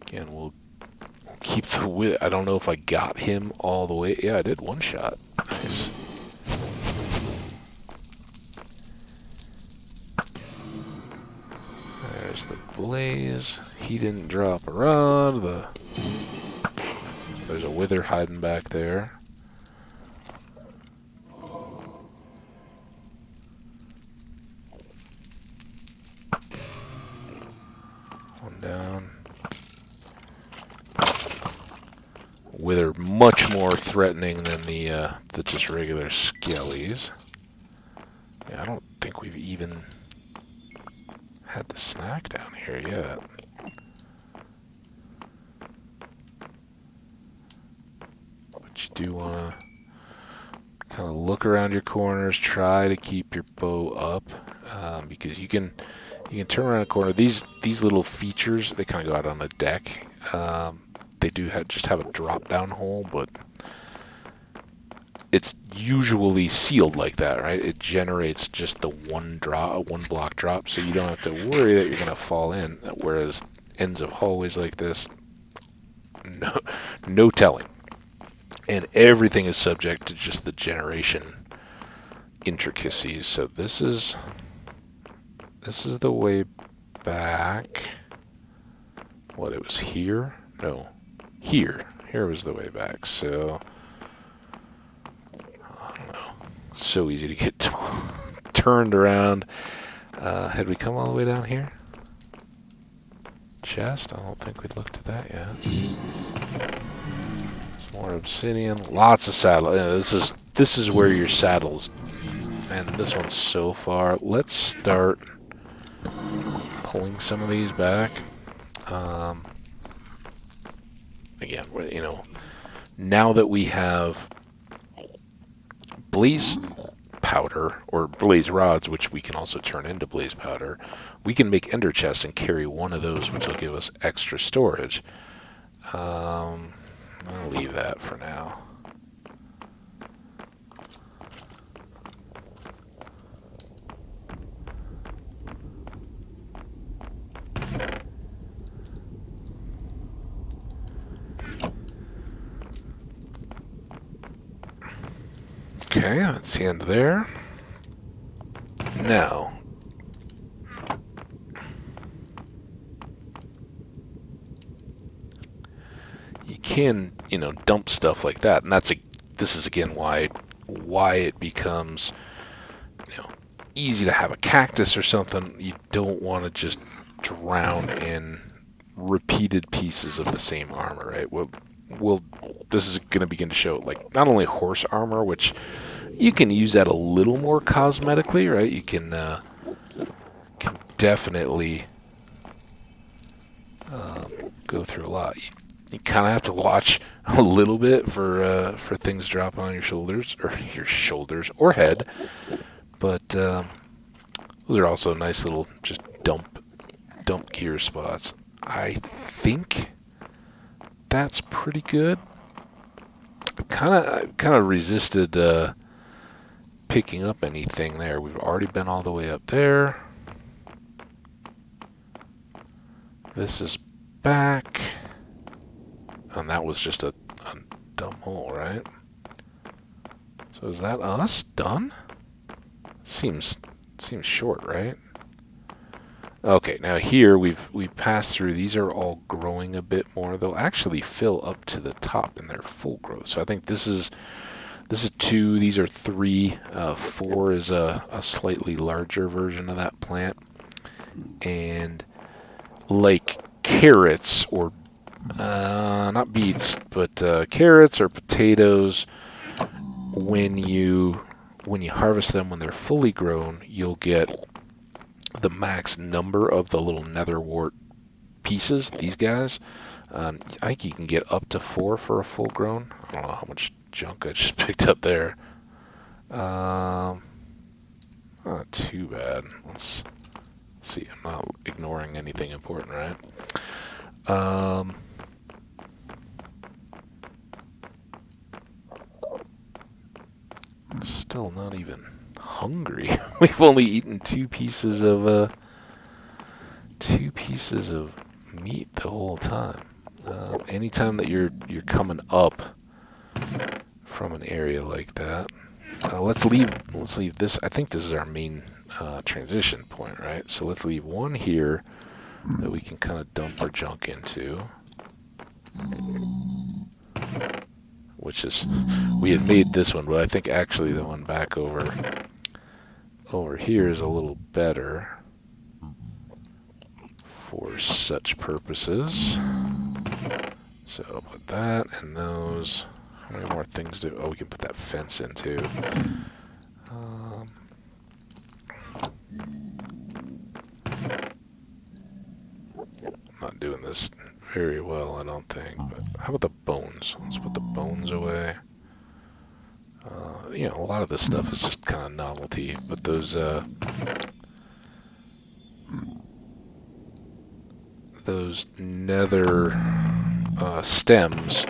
S1: Again, we'll keep the width. I don't know if I got him all the way. Yeah, I did one shot. Nice. There's There's the blaze. He didn't drop a rod. There's a wither hiding back there. One down. Wither much more threatening than the just regular skellies. Yeah, I don't think we've even had the snack down here yet. But you do want to kind of look around your corners, try to keep your bow up, because you can turn around a corner. These little features, they kind of go out on the deck. They do just have a drop down hole, but it's usually sealed like that, right? It generates just the one block drop, so you don't have to worry that you're going to fall in. Whereas ends of hallways like this, no telling. And everything is subject to just the generation intricacies. So this is the way back. What, it was here? No, here. Here was the way back. So I don't know. So easy to get turned around. Had we come all the way down here? Chest? I don't think we'd looked at that yet. Some more obsidian. Lots of saddle. Yeah, this is where your saddles. Man, this one's so far. Let's start pulling some of these back. Again, you know, now that we have blaze powder or blaze rods, which we can also turn into blaze powder, we can make ender chests and carry one of those, which will give us extra storage. I'll leave that for now. Okay, that's the end there. Now, you can, you know, dump stuff like that, and this is again why it becomes, you know, easy to have a cactus or something. You don't want to just drown in repeated pieces of the same armor, right? This is going to begin to show, like, not only horse armor, which you can use that a little more cosmetically, right? You can definitely go through a lot. You kind of have to watch a little bit for things dropping on your shoulders or head, but those are also nice little just dump gear spots. I think that's pretty good. Kind of resisted picking up anything there. We've already been all the way up there. This is back, and that was just a dumb hole, right? So is that us done? Seems short, right? Okay, now here we've passed through. These are all growing a bit more. They'll actually fill up to the top in their full growth. So I think this is 2. These are 3. 4 is a slightly larger version of that plant. And like carrots or not beets, but carrots or potatoes, when you harvest them when they're fully grown, you'll get the max number of the little nether wart pieces, these guys. I think you can get up to 4 for a full grown. I don't know how much junk I just picked up there. Not too bad. Let's see. I'm not ignoring anything important, right? Still not even hungry. We've only eaten 2 pieces of meat the whole time. Anytime that you're coming up from an area like that, let's leave this. I think this is our main transition point, right? So let's leave 1 here that we can kind of dump our junk into. Which is, we had made this one, but I think actually the one back over here is a little better for such purposes. So I'll put that and those. How many more things do? Oh, we can put that fence in too. Not doing this very well, I don't think. But how about the bones? Let's put the bones away. You know, a lot of this stuff is just kind of novelty, but those nether stems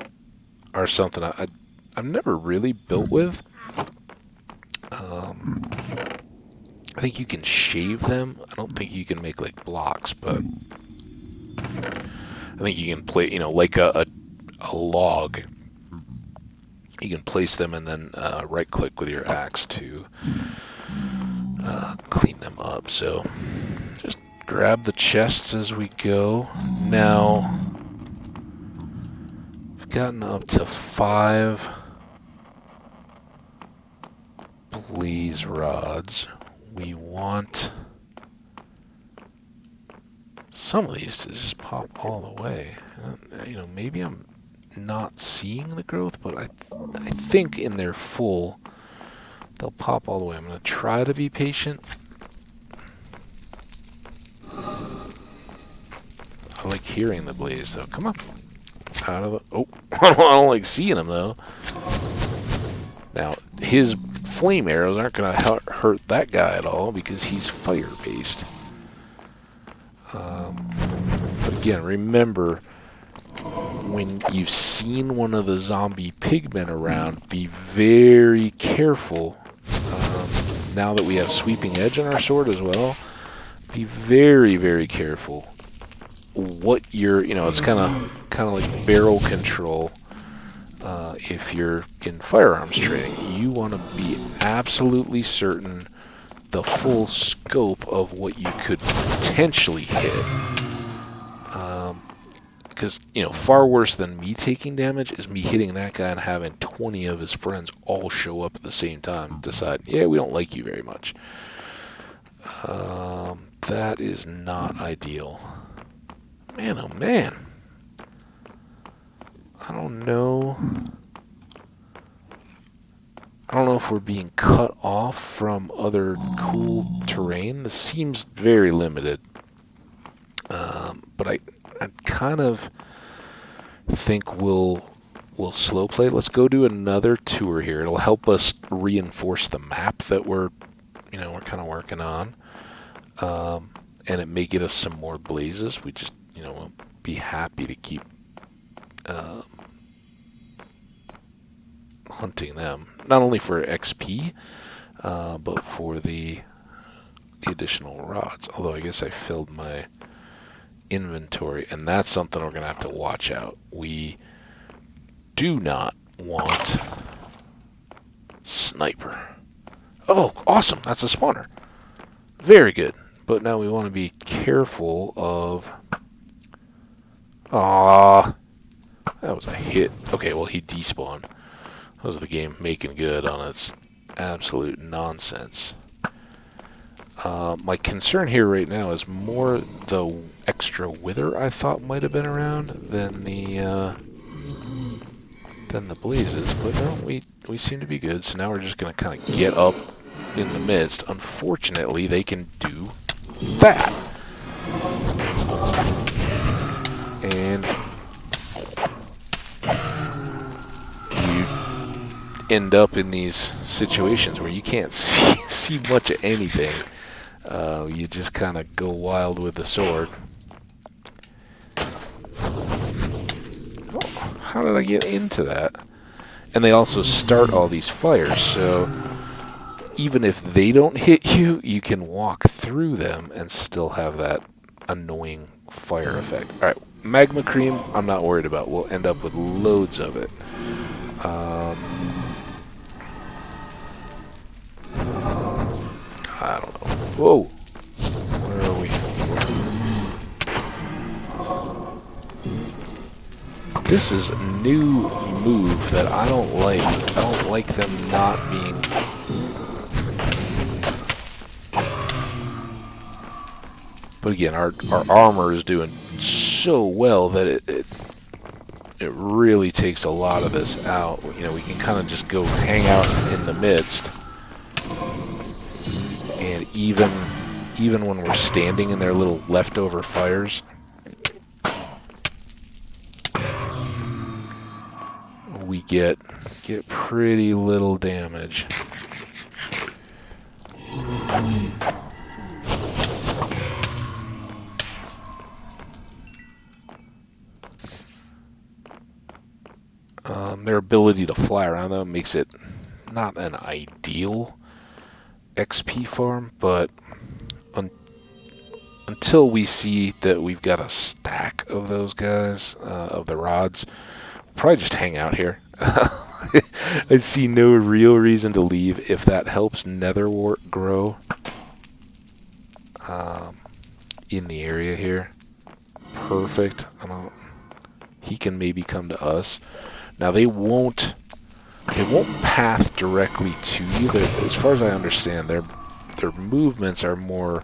S1: are something I've never really built with. I think you can shave them. I don't think you can make like blocks, but I think you can play, you know, like a log. You can place them and then right-click with your axe to clean them up. So just grab the chests as we go. Now, we've gotten up to 5 blaze rods. We want some of these to just pop all the way. You know, maybe I'm not seeing the growth, but I think in their full, they'll pop all the way. I'm going to try to be patient. I like hearing the blaze, though. Come on. Out of the... Oh, I don't like seeing them, though. Now, his flame arrows aren't going to hurt that guy at all because he's fire-based. But again, remember, when you've seen one of the zombie pigmen around, be very careful. Now that we have sweeping edge on our sword as well, be very, very careful. What you're, you know, it's kind of like barrel control. If you're in firearms training, you want to be absolutely certain the full scope of what you could potentially hit. Because, you know, far worse than me taking damage is me hitting that guy and having 20 of his friends all show up at the same time and decide, yeah, we don't like you very much. That is not ideal. Man, oh man. I don't know if we're being cut off from other cool terrain. This seems very limited. But I kind of think we'll slow play. Let's go do another tour here. It'll help us reinforce the map that we're kind of working on. And it may get us some more blazes. We just, we'll be happy to keep hunting them. Not only for XP, but for the additional rods. Although I guess I filled my inventory, and that's something we're going to have to watch out. We do not want sniper. Oh, awesome. That's a spawner. Very good. But now we want to be careful of... Ah, that was a hit. Okay, well, he despawned. That was the game making good on its absolute nonsense. My concern here right now is more the extra wither I thought might have been around than the blazes. But no, we seem to be good. So now we're just going to kind of get up in the midst. Unfortunately, they can do that. And you end up in these situations where you can't see much of anything. You just kind of go wild with the sword. Oh, how did I get into that? And they also start all these fires, so even if they don't hit you, you can walk through them and still have that annoying fire effect. Alright, magma cream, I'm not worried about. We'll end up with loads of it. I don't know. Whoa! Where are we? This is a new move that I don't like. I don't like them not being... But again, our armor is doing so well that it really takes a lot of this out. You know, we can kind of just go hang out in the midst. And even when we're standing in their little leftover fires, we get pretty little damage. Their ability to fly around, though, makes it not an ideal XP farm, but until we see that we've got a stack of those guys, of the rods, we'll probably just hang out here. I see no real reason to leave if that helps nether wart grow in the area here. Perfect. He can maybe come to us. Now they won't path directly to you. As far as I understand, their movements are more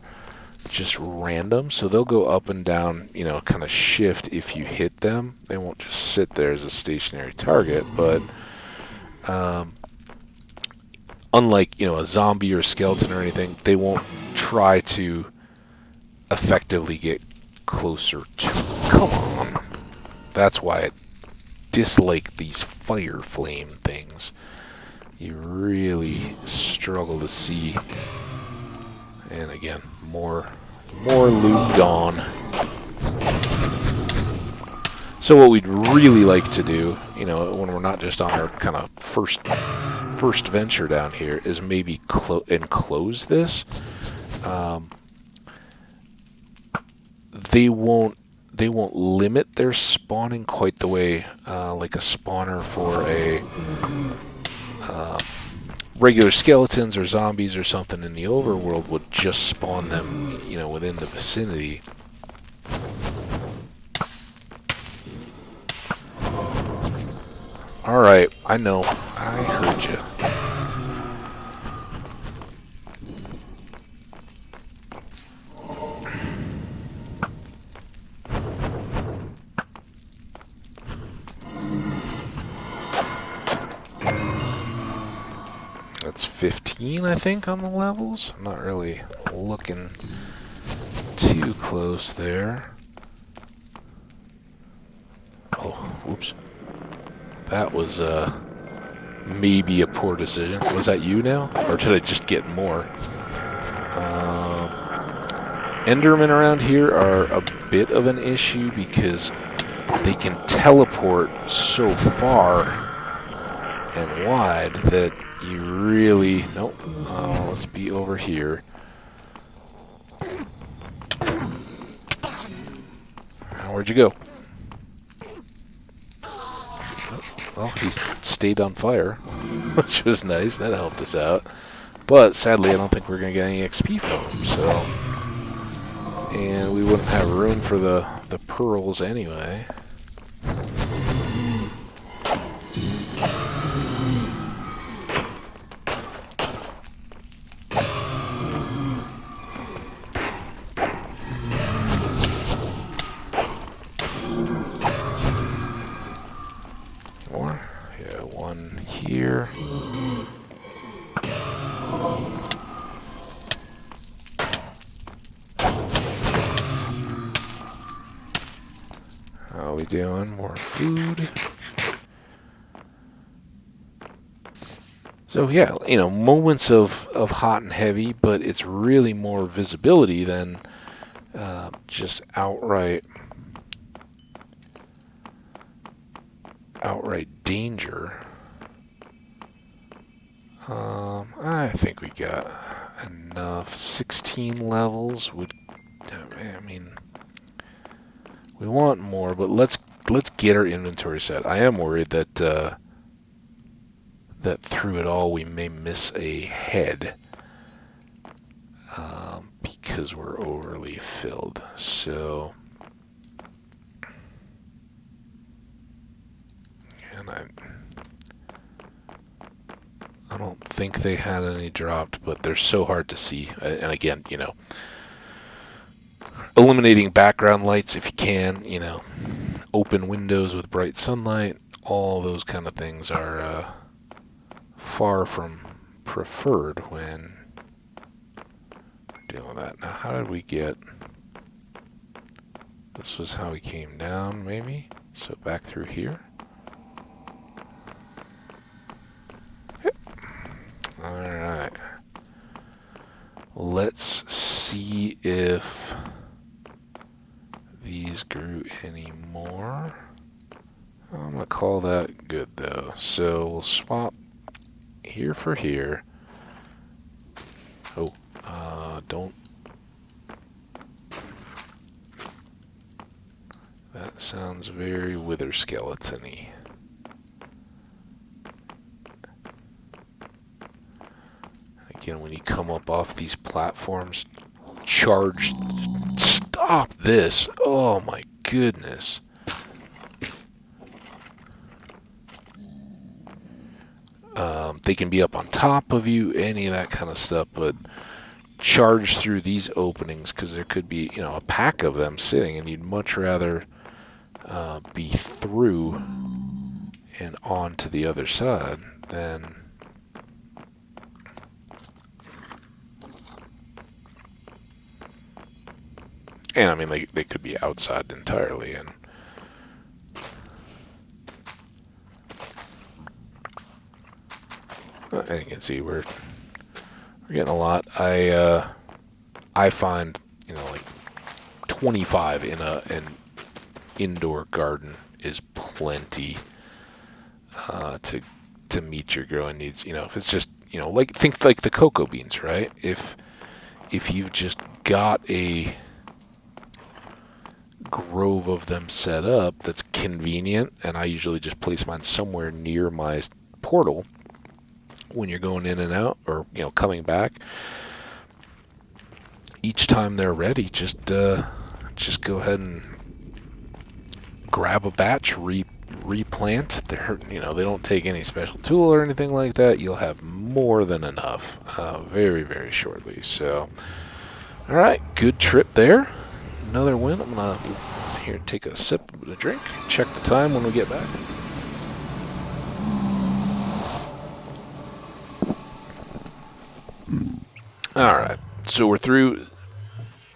S1: just random, so they'll go up and down, you know, kind of shift if you hit them. They won't just sit there as a stationary target, but unlike, you know, a zombie or a skeleton or anything, they won't try to effectively get closer to... Come on. That's why I dislike these fire flame things. You really struggle to see. And again, more loot gone. So what we'd really like to do, you know, when we're not just on our kind of first venture down here, is maybe enclose this. They won't limit their spawning quite the way like a spawner for a regular skeletons or zombies or something in the overworld would just spawn them, you know, within the vicinity. Alright, I know. I heard you. That's 15, I think, on the levels. I'm not really looking too close there. Oh, whoops. That was maybe a poor decision. Was that you now? Or did I just get more? Endermen around here are a bit of an issue because they can teleport so far and wide that you really... Nope. Let's be over here. Where'd you go? Well, he stayed on fire, which was nice. That helped us out. But sadly, I don't think we're going to get any XP from him, so... And we wouldn't have room for the pearls anyway. One here. How are we doing? More food. So yeah, you know, moments of hot and heavy, but it's really more visibility than just outright danger. I think we got enough. 16 levels would... I mean, we want more, but let's get our inventory set. I am worried that that through it all we may miss a head because we're overly filled. So think they had any dropped, but they're so hard to see. And again, eliminating background lights if you can, open windows with bright sunlight, all those kind of things are far from preferred when dealing with that. Now, how did we get... This was how we came down, maybe? So back through here. Alright. Let's see if these grew any more. I'm going to call that good, though. So we'll swap here for here. Oh, don't. That sounds very wither skeleton-y. Again, when you come up off these platforms, charge. Stop this! Oh my goodness. They can be up on top of you, any of that kind of stuff, but charge through these openings because there could be, a pack of them sitting, and you'd much rather be through and on to the other side than... And I mean, they could be outside entirely, and you can see we're getting a lot. I find like 25 in an indoor garden is plenty to meet your growing needs. If it's just think like the cocoa beans, right? If you've just got a grove of them set up that's convenient, and I usually just place mine somewhere near my portal when you're going in and out, or coming back. Each time they're ready, just go ahead and grab a batch, replant. They don't take any special tool or anything like that. You'll have more than enough very, very shortly. So, all right, good trip there. Another win. I'm gonna here take a sip of the drink. Check the time when we get back. All right, so we're through.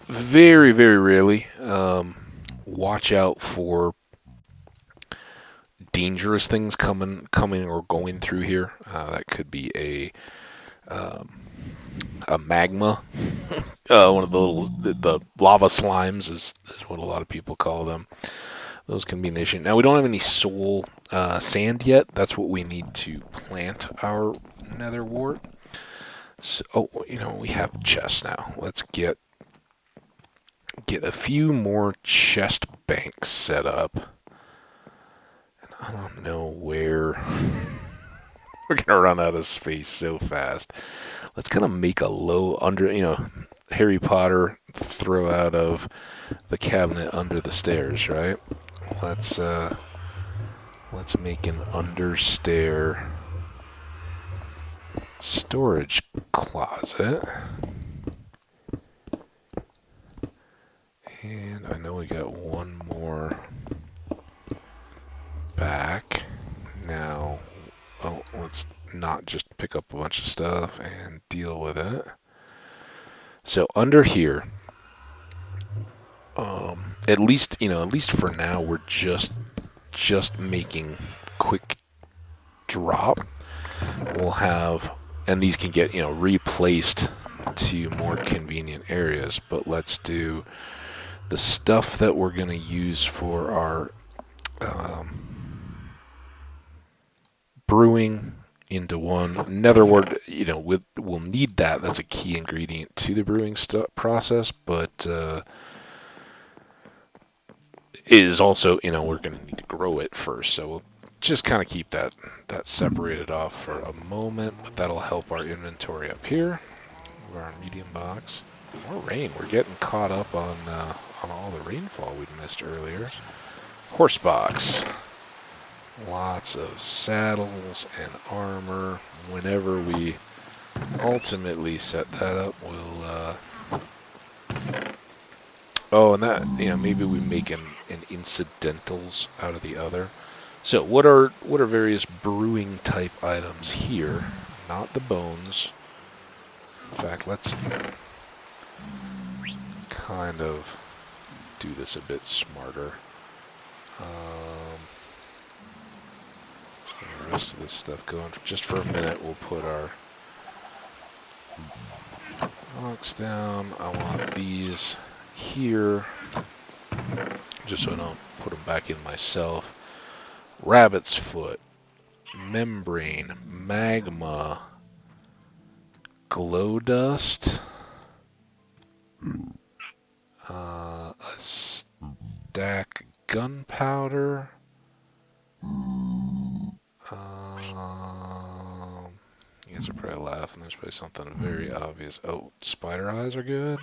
S1: Very, very rarely. Watch out for dangerous things coming or going through here. That could be a magma. One of the lava slimes is what a lot of people call them. Those can be an issue. Now, we don't have any soul sand yet. That's what we need to plant our nether wart. So, we have chests now. Let's get a few more chest banks set up. And I don't know where we're going to run out of space so fast. Let's kind of make a low under, Harry Potter throw out of the cabinet under the stairs, right? Let's make an understair storage closet. And I know we got one more back. Now, let's not just pick up a bunch of stuff and deal with it. So under here, at least for now, we're just making quick drop. We'll have, and these can get replaced to more convenient areas. But let's do the stuff that we're going to use for our brewing into one. Nether wart, we'll need that. That's a key ingredient to the brewing process, but it is also, we're going to need to grow it first. So we'll just kind of keep that separated off for a moment, but that'll help our inventory up here. Our medium box. More rain. We're getting caught up on all the rainfall we missed earlier. Horse box. Lots of saddles and armor. Whenever we ultimately set that up, we'll, oh, and that, maybe we make an incidentals out of the other. So what are various brewing type items here? Not the bones. In fact, let's kind of do this a bit smarter. The rest of this stuff going just for a minute. We'll put our blocks down. I want these here, just so I don't put them back in myself. Rabbit's foot, membrane, magma, glow dust, a stack gunpowder. You guys are probably laughing. There's probably something very obvious. Oh, spider eyes are good.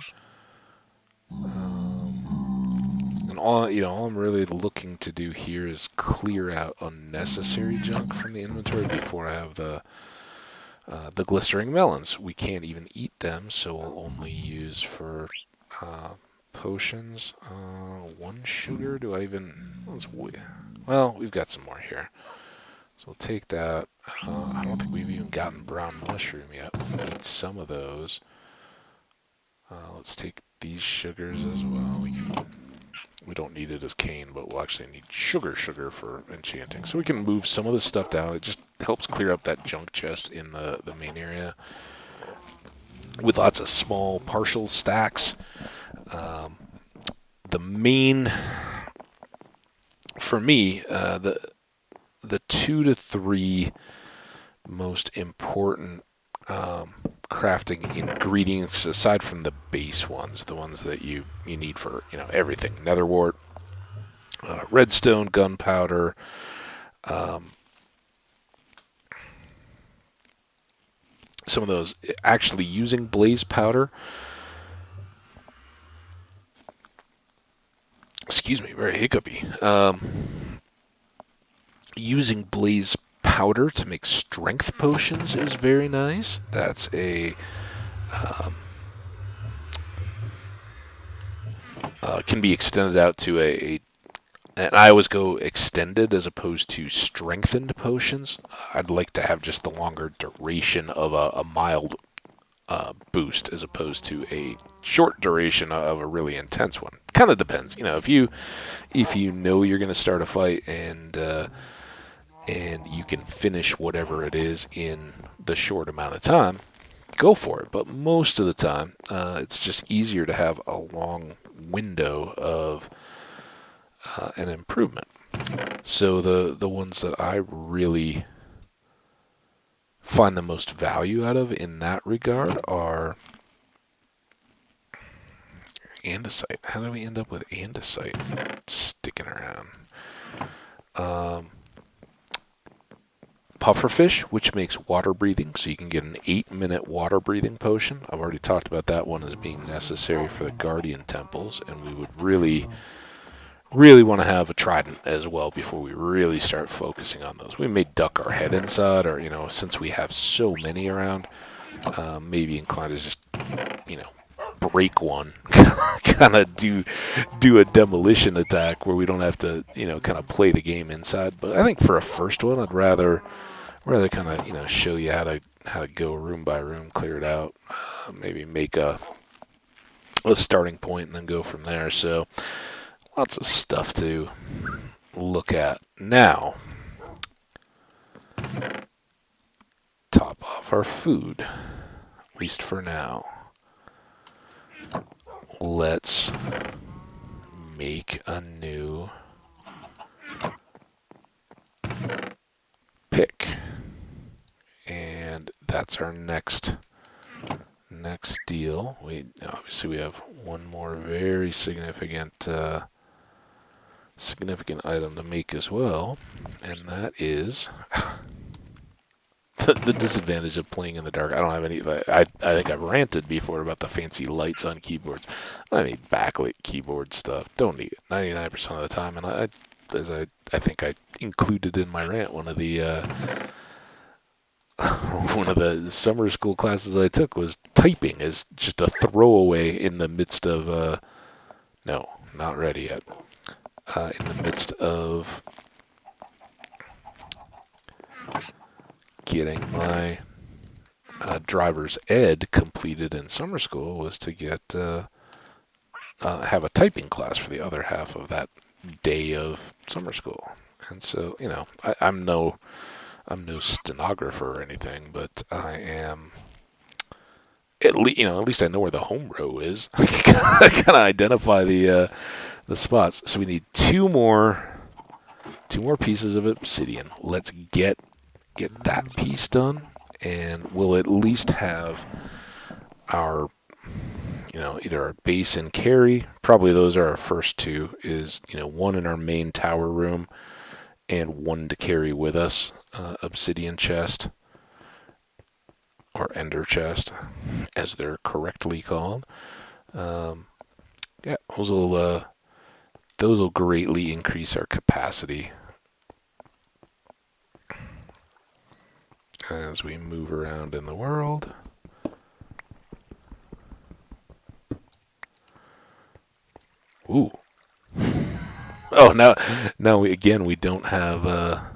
S1: And all I'm really looking to do here is clear out unnecessary junk from the inventory before I have the glistering melons. We can't even eat them, so we'll only use for potions. 1 sugar. Do I even? Well, we've got some more here. So we'll take that. I don't think we've even gotten brown mushroom yet. We'll need some of those. Let's take these sugars as well. We don't need it as cane, but we'll actually need sugar for enchanting. So we can move some of this stuff down. It just helps clear up that junk chest in the main area with lots of small partial stacks. The main, for me, the 2 to 3 most important crafting ingredients, aside from the base ones, the ones that you need for everything: nether wart, redstone, gunpowder, some of those. Actually, using blaze powder. Excuse me, very hiccupy. Using blaze powder to make strength potions is very nice. That's can be extended out to and I always go extended as opposed to strengthened potions. I'd like to have just the longer duration of a mild boost as opposed to a short duration of a really intense one. Kind of depends, if you know you're going to start a fight and you can finish whatever it is in the short amount of time, go for it. But most of the time, it's just easier to have a long window of an improvement. So the ones that I really find the most value out of in that regard are andesite. How do we end up with andesite sticking around? Pufferfish, which makes water breathing, so you can get an 8-minute water breathing potion. I've already talked about that one as being necessary for the guardian temples, and we would really want to have a trident as well before we really start focusing on those. We may duck our head inside, or since we have so many around, maybe inclined to just break one, kind of do a demolition attack where we don't have to kind of play the game inside. But I think for a first one, I'd rather kind of show you how to go room by room, clear it out, maybe make a starting point and then go from there. So lots of stuff to look at. Now, top off our food, at least for now. Let's make a new pick. And that's our next deal. Obviously we have one more very significant item to make as well, and that is the disadvantage of playing in the dark. I don't have any. I think I've ranted before about the fancy lights on keyboards. I don't need backlit keyboard stuff. Don't need it 99% of the time. And I think I included in my rant one of the one of the summer school classes I took was typing as just a throwaway in the midst of, no, not ready yet, in the midst of getting my driver's ed completed in summer school was to get, have a typing class for the other half of that day of summer school. And so, I'm no stenographer or anything, but I am at least I know where the home row is. I kind of identify the spots. So we need two more pieces of obsidian. Let's get that piece done, and we'll at least have our either our base and carry. Probably those are our first two. Is one in our main tower room, and one to carry with us. Obsidian chest. Or ender chest, as they're correctly called. Yeah, those will greatly increase our capacity as we move around in the world. Ooh. Oh, now we don't have a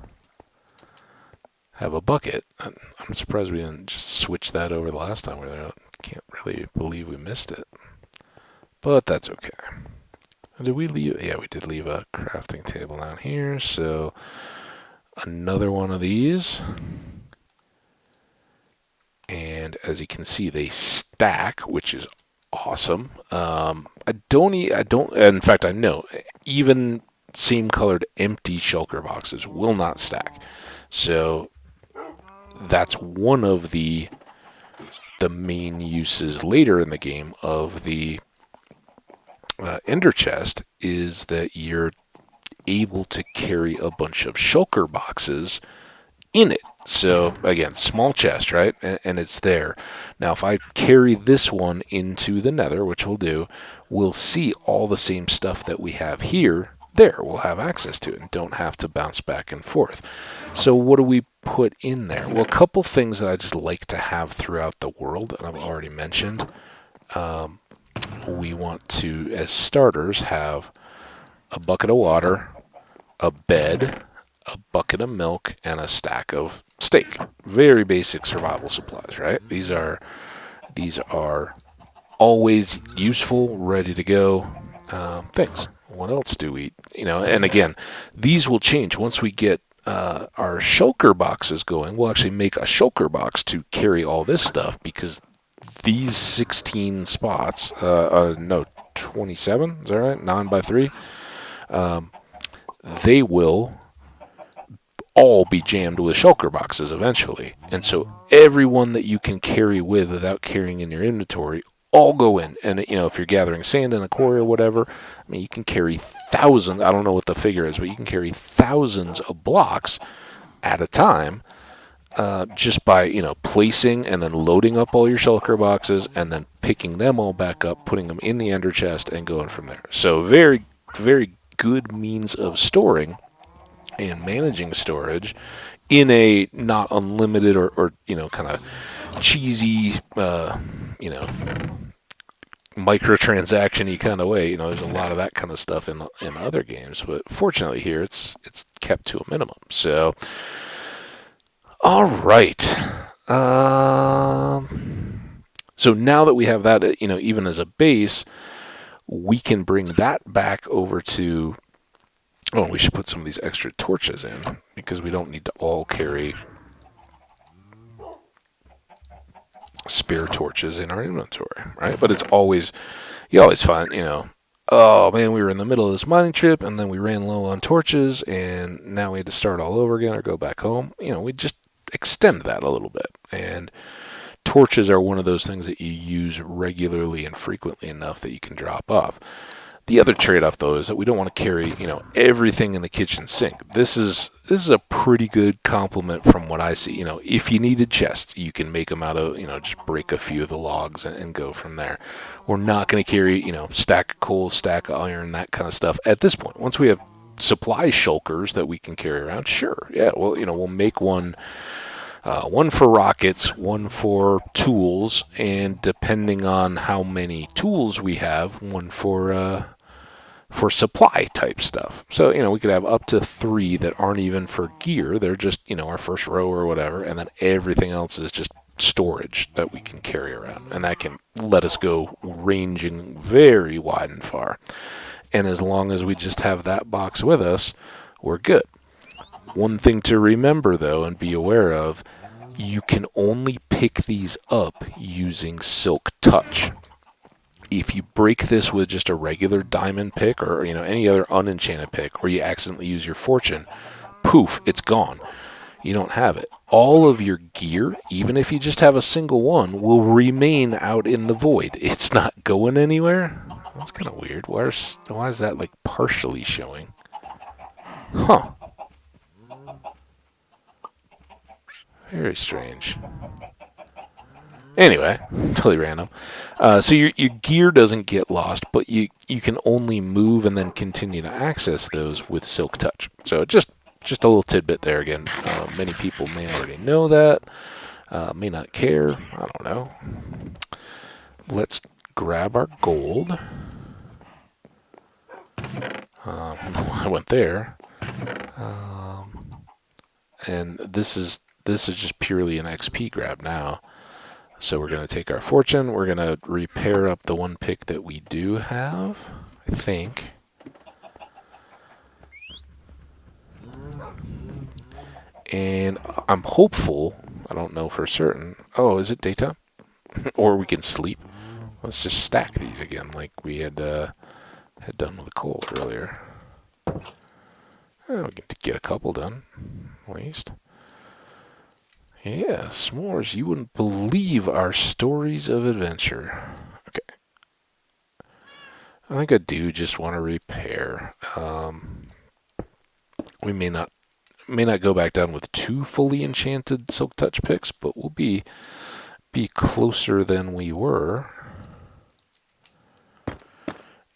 S1: bucket. I'm surprised we didn't just switch that over the last time we were there. Can't really believe we missed it. But that's okay. Did we leave? Yeah, we did leave a crafting table down here. So another one of these. And as you can see, they stack, which is awesome. In fact, I know, even same colored empty shulker boxes will not stack. So that's one of the main uses later in the game of the ender chest, is that you're able to carry a bunch of shulker boxes in it. So again, small chest, right? And it's there. Now, if I carry this one into the nether, which we'll do, we'll see all the same stuff that we have here. There, we'll have access to it and don't have to bounce back and forth. So what do we put in there? Well, a couple things that I just like to have throughout the world, and I've already mentioned. We want to, as starters, have a bucket of water, a bed, a bucket of milk, and a stack of steak. Very basic survival supplies, right? These are always useful, ready to go things. What else do we, and again, these will change once we get our shulker boxes going. We'll actually make a shulker box to carry all this stuff, because these 16 spots, 27, is that right? 9 by 3. They will all be jammed with shulker boxes eventually. And so every one that you can carry without carrying in your inventory, all go in. And, if you're gathering sand in a quarry or whatever, I mean, you can carry thousands, I don't know what the figure is, but you can carry thousands of blocks at a time, just by, placing and then loading up all your shulker boxes and then picking them all back up, putting them in the ender chest and going from there. So very, very good means of storing and managing storage in a not unlimited or kind of cheesy, microtransaction-y kind of way. There's a lot of that kind of stuff in other games, but fortunately here it's kept to a minimum. So, all right. So now that we have that, even as a base, we can bring that back over to. Oh, we should put some of these extra torches in, because we don't need to all carry spare torches in our inventory, right? But you always find, oh man, we were in the middle of this mining trip and then we ran low on torches and now we had to start all over again or go back home. We just extend that a little bit. And torches are one of those things that you use regularly and frequently enough that you can drop off. The other trade-off, though, is that we don't want to carry, everything in the kitchen sink. This is a pretty good compliment from what I see. If you needed chests, you can make them out of, just break a few of the logs and go from there. We're not going to carry, stack of coal, stack of iron, that kind of stuff at this point. Once we have supply shulkers that we can carry around, sure, yeah, well, we'll make one One for rockets, one for tools, and depending on how many tools we have, one for supply type stuff. So, we could have up to 3 that aren't even for gear. They're just, our first row or whatever, and then everything else is just storage that we can carry around. And that can let us go ranging very wide and far. And as long as we just have that box with us, we're good. One thing to remember, though, and be aware of, you can only pick these up using Silk Touch. If you break this with just a regular diamond pick or any other unenchanted pick, or you accidentally use your fortune, poof, it's gone. You don't have it. All of your gear, even if you just have a single one, will remain out in the void. It's not going anywhere. That's kind of weird. Why is that like partially showing? Huh. Very strange. Anyway, totally random. So your gear doesn't get lost, but you can only move and then continue to access those with Silk Touch. So just a little tidbit there again. Many people may already know that, may not care. I don't know. Let's grab our gold. I went there, and this is just purely an XP grab now. So we're going to take our fortune. We're going to repair up the one pick that we do have, I think. And I'm hopeful, I don't know for certain. Oh, is it daytime? Or we can sleep. Let's just stack these again like we had done with the coal earlier. We can get a couple done, at least. Yeah, s'mores. You wouldn't believe our stories of adventure. Okay. I think I do just want to repair. We may not go back down with 2 fully enchanted Silk Touch picks, but we'll be closer than we were.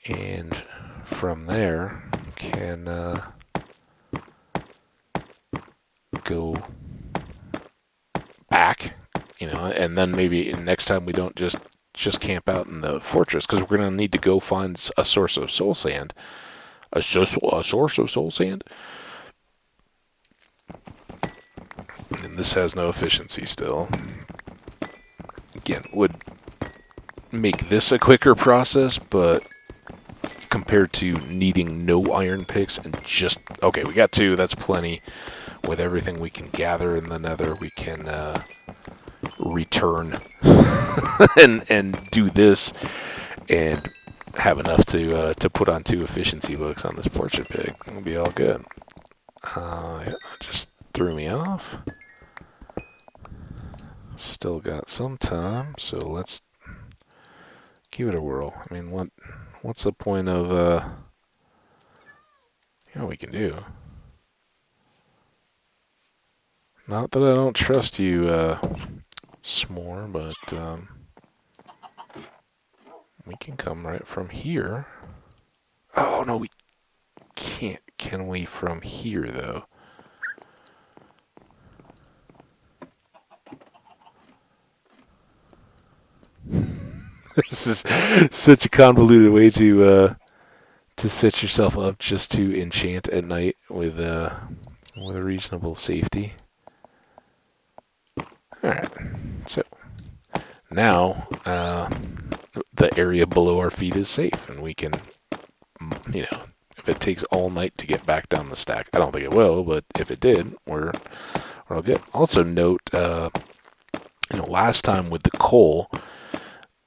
S1: And from there, can go back, and then maybe next time we don't just camp out in the fortress, because we're going to need to go find a source of soul sand. A source of soul sand? And this has no efficiency still. Again, would make this a quicker process, but compared to needing no iron picks and just... Okay, we got 2, that's plenty. With everything we can gather in the nether, we can return and do this and have enough to put on 2 efficiency books on this portrait pick. It'll be all good. Yeah, just threw me off. Still got some time, so let's give it a whirl. I mean, what's the point of we can do? Not that I don't trust you, S'more, but we can come right from here. Oh, no, we can't. Can we from here, though? This is such a convoluted way to set yourself up just to enchant at night with a reasonable safety. Alright, so now the area below our feet is safe, and we can, if it takes all night to get back down the stack, I don't think it will, but if it did, we're all good. Also note, last time with the coal,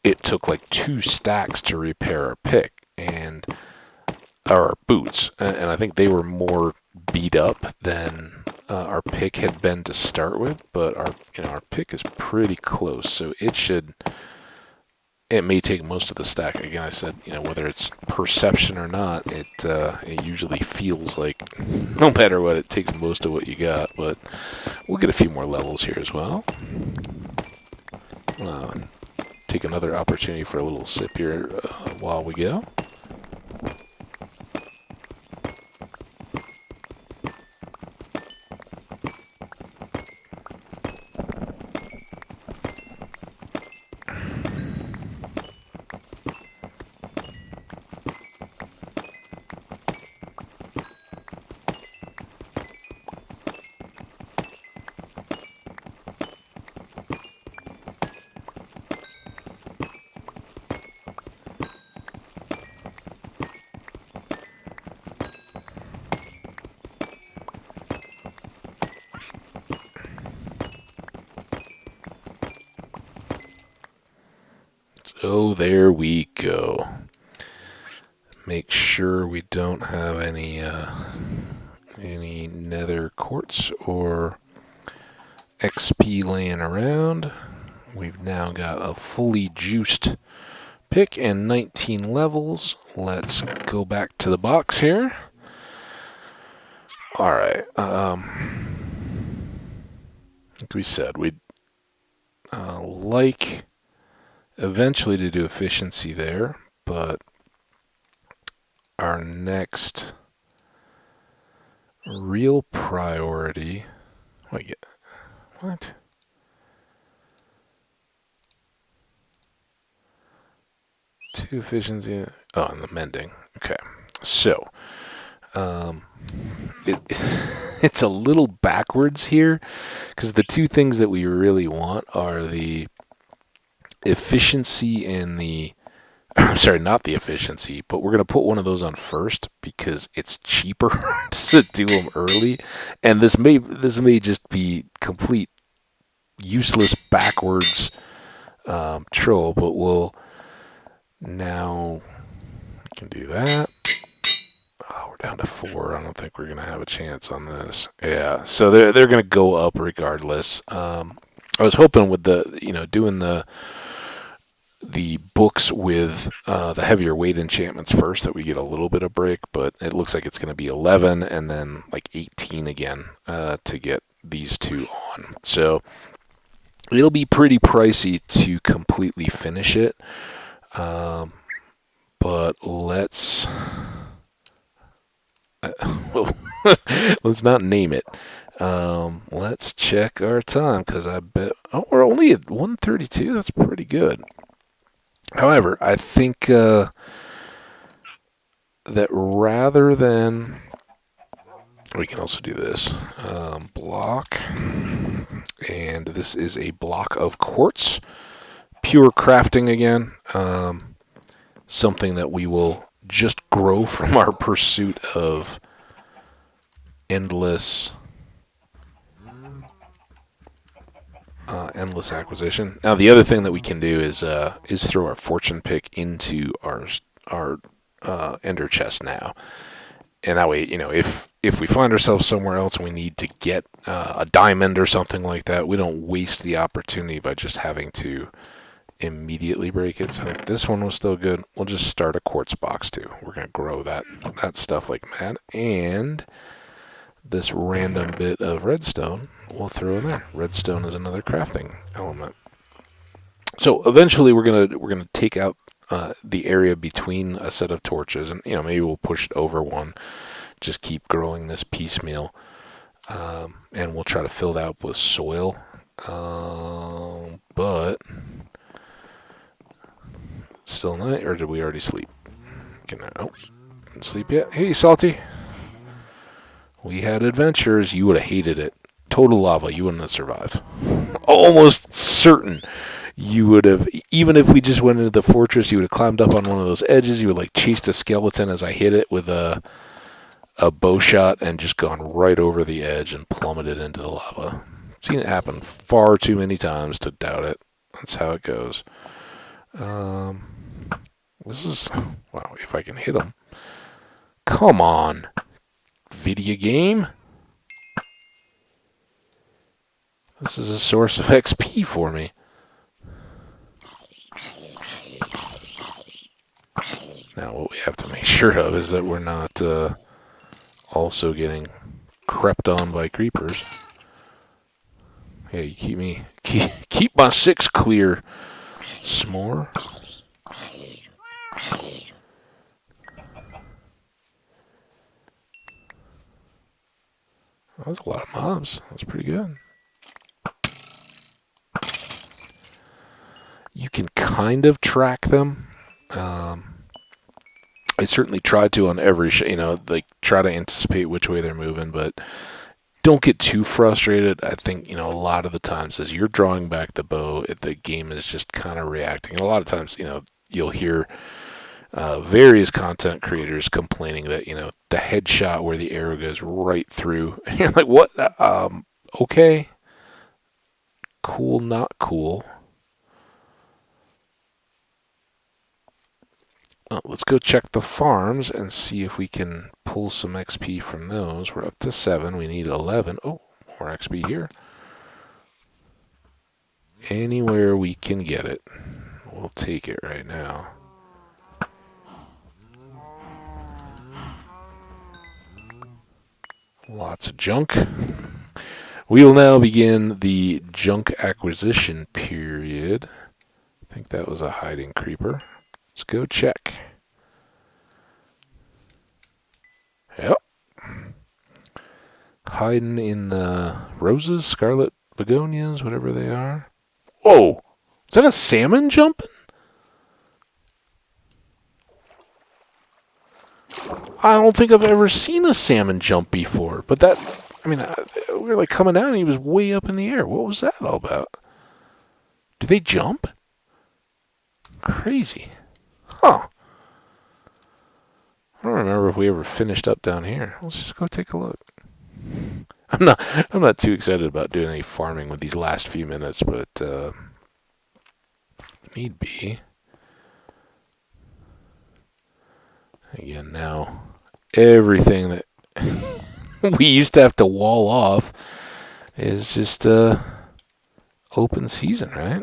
S1: it took like 2 stacks to repair our pick and our boots, and I think they were more beat up than our pick had been to start with, but our pick is pretty close, so it may take most of the stack. Again, I said, whether it's perception or not, it usually feels like no matter what, it takes most of what you got, but we'll get a few more levels here as well. Take another opportunity for a little sip here while we go. So there we go. Make sure we don't have any nether quartz or XP laying around. We've now got a fully juiced pick and 19 levels. Let's go back to the box here. All right. Like we said, we'd like eventually to do efficiency there, but our next real priority. Wait, what? To efficiency. Oh, and the mending. Okay. So, it's a little backwards here because the two things that we really want are the efficiency and the. I'm sorry, not the efficiency, but we're going to put one of those on first because it's cheaper to do them early. And this may just be complete useless backwards troll, but we'll now we can do that. Oh, we're down to 4. I don't think we're gonna have a chance on this. Yeah, so they're gonna go up regardless. I was hoping with doing the books with the heavier weight enchantments first that we get a little bit of break, but it looks like it's gonna be 11 and then like 18 again to get these two on. So it'll be pretty pricey to completely finish it. But let's let's not name it. Let's check our time because I bet we're only at 1:32. That's pretty good. However, I think that rather than we can also do this block, and this is a block of quartz, pure crafting again. Something that we will just grow from our pursuit of endless acquisition. Now, the other thing that we can do is throw our fortune pick into our ender chest now, and that way, if we find ourselves somewhere else and we need to get a diamond or something like that, we don't waste the opportunity by just having to immediately break it. So this one was still good. We'll just start a quartz box too. We're gonna grow that stuff like mad, and this random bit of redstone we'll throw in there. Redstone is another crafting element. So eventually we're gonna take out the area between a set of torches, and maybe we'll push it over one. Just keep growing this piecemeal, and we'll try to fill that up with soil. But still night, or did we already sleep? Didn't sleep yet. Hey, Salty. We had adventures. You would have hated it. Total lava. You wouldn't have survived. Almost certain you would have. Even if we just went into the fortress, you would have climbed up on one of those edges. You would like chased a skeleton as I hit it with a bow shot and just gone right over the edge and plummeted into the lava. I've seen it happen far too many times to doubt it. That's how it goes. This is... Wow, if I can hit him. Come on. Video game. This is a source of XP for me. Now, what we have to make sure of is that we're not also getting crept on by creepers. Yeah, you keep my 6 clear, S'more. That was a lot of mobs. That's pretty good. You can kind of track them. I certainly tried to on every, like try to anticipate which way they're moving, but don't get too frustrated. I think, a lot of the times as you're drawing back the bow, the game is just kind of reacting. And a lot of times, you'll hear various content creators complaining that, the headshot where the arrow goes right through. And you're like, what? Okay. Cool, not cool. let's go check the farms and see if we can pull some XP from those. We're up to 7. We need 11. Oh, more XP here. Anywhere we can get it, we'll take it right now. Lots of junk. We will now begin the junk acquisition period. I think that was a hiding creeper. Let's go check. Yep. Hiding in the roses, scarlet begonias, whatever they are. Whoa! Is that a salmon jumping? I don't think I've ever seen a salmon jump before. But that, I mean, we were like coming down and he was way up in the air. What was that all about? Do they jump? Crazy. Huh. I don't remember if we ever finished up down here. Let's just go take a look. I'm not too excited about doing any farming with these last few minutes, but need be. Again, now everything that we used to have to wall off is just open season, right?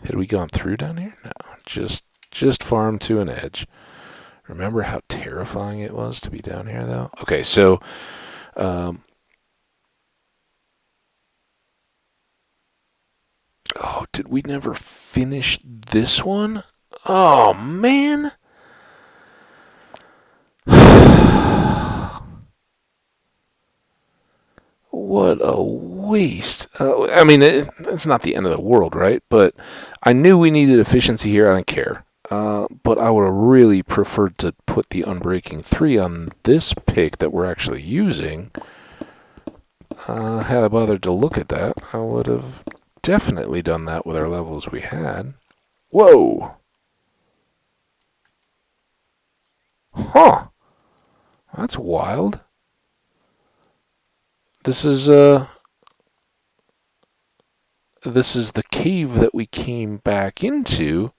S1: Had we gone through down here? No, just farm to an edge. Remember how terrifying it was to be down here, though? Okay, so oh, did we never finish this one? Oh, man. What a waste. I mean, it's not the end of the world, right? But I knew we needed efficiency here. I don't care. But I would have really preferred to put the Unbreaking 3 on this pick that we're actually using. Had I bothered to look at that, I would have definitely done that with our levels we had. Whoa! Huh. That's wild. This is the cave that we came back into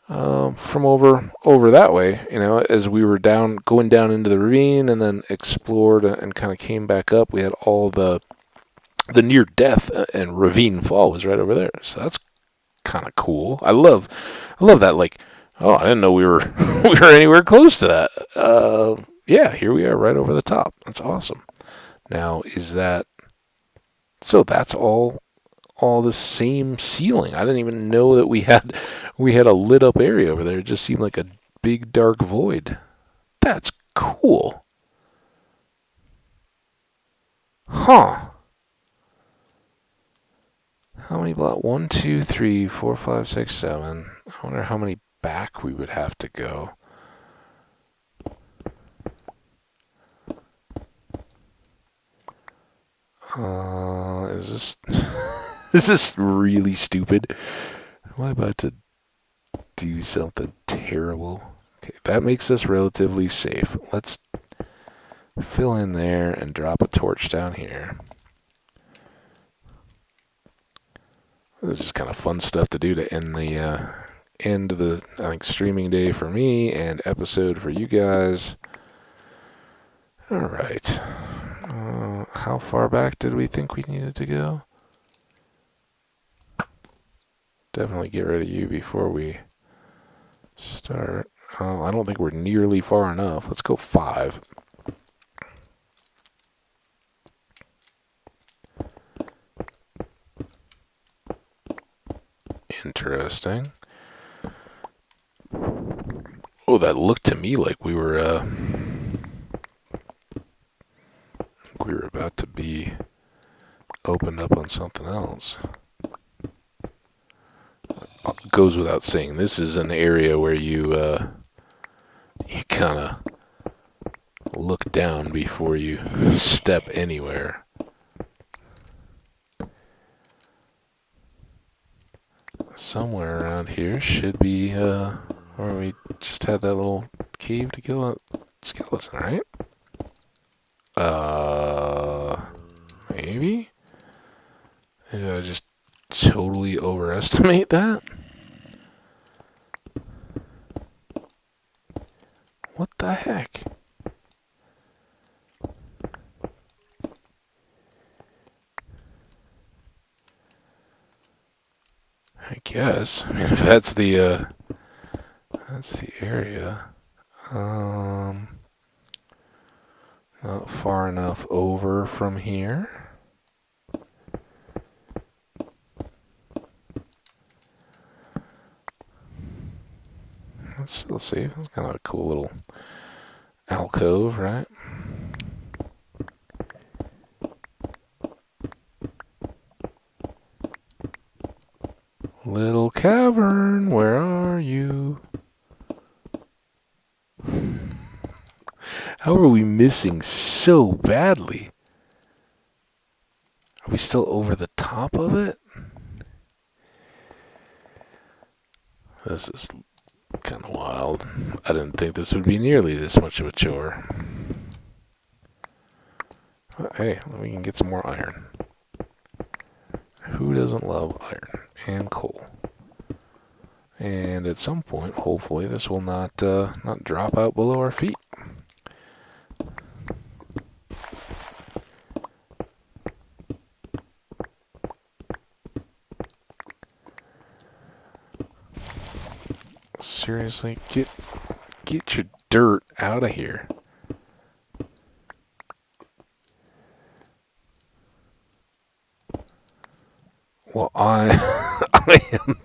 S1: from over that way. You know, as we were going down into the ravine, and then explored and kind of came back up. We had all the near death and ravine fall was right over there. So that's kind of cool. I love that. Like, oh, I didn't know we were we were anywhere close to that. Yeah, here we are right over the top. That's awesome. Now, is that so? That's all the same ceiling. I didn't even know that we had a lit up area over there. It just seemed like a big dark void. That's cool. Huh. How many blocks? 1, 2, 3, 4, 5, 6, 7. I wonder how many back we would have to go. Is this is this really stupid? Am I about to do something terrible? Okay, that makes us relatively safe. Let's fill in there and drop a torch down here. This is kind of fun stuff to do to end the I think streaming day for me and episode for you guys. All right. How far back did we think we needed to go? Definitely get rid of you before we start. I don't think we're nearly far enough. Let's go 5. Interesting. Oh, that looked to me like we were about to be opened up on something else. Goes without saying, this is an area where you kind of look down before you step anywhere. Somewhere around here should be where we just had that little cave to kill a skeleton, right? Maybe? Did I just totally overestimate that? What the heck? I guess. I mean, if that's the area. Not far enough over from here. Let's see. It's kind of a cool little alcove, right? Little cavern, where are you? How are we missing so badly? Are we still over the top of it? This is kind of wild. I didn't think this would be nearly this much of a chore. But hey, we can get some more iron. Who doesn't love iron and coal? And at some point, hopefully, this will not drop out below our feet. Seriously, get your dirt out of here. Well, I am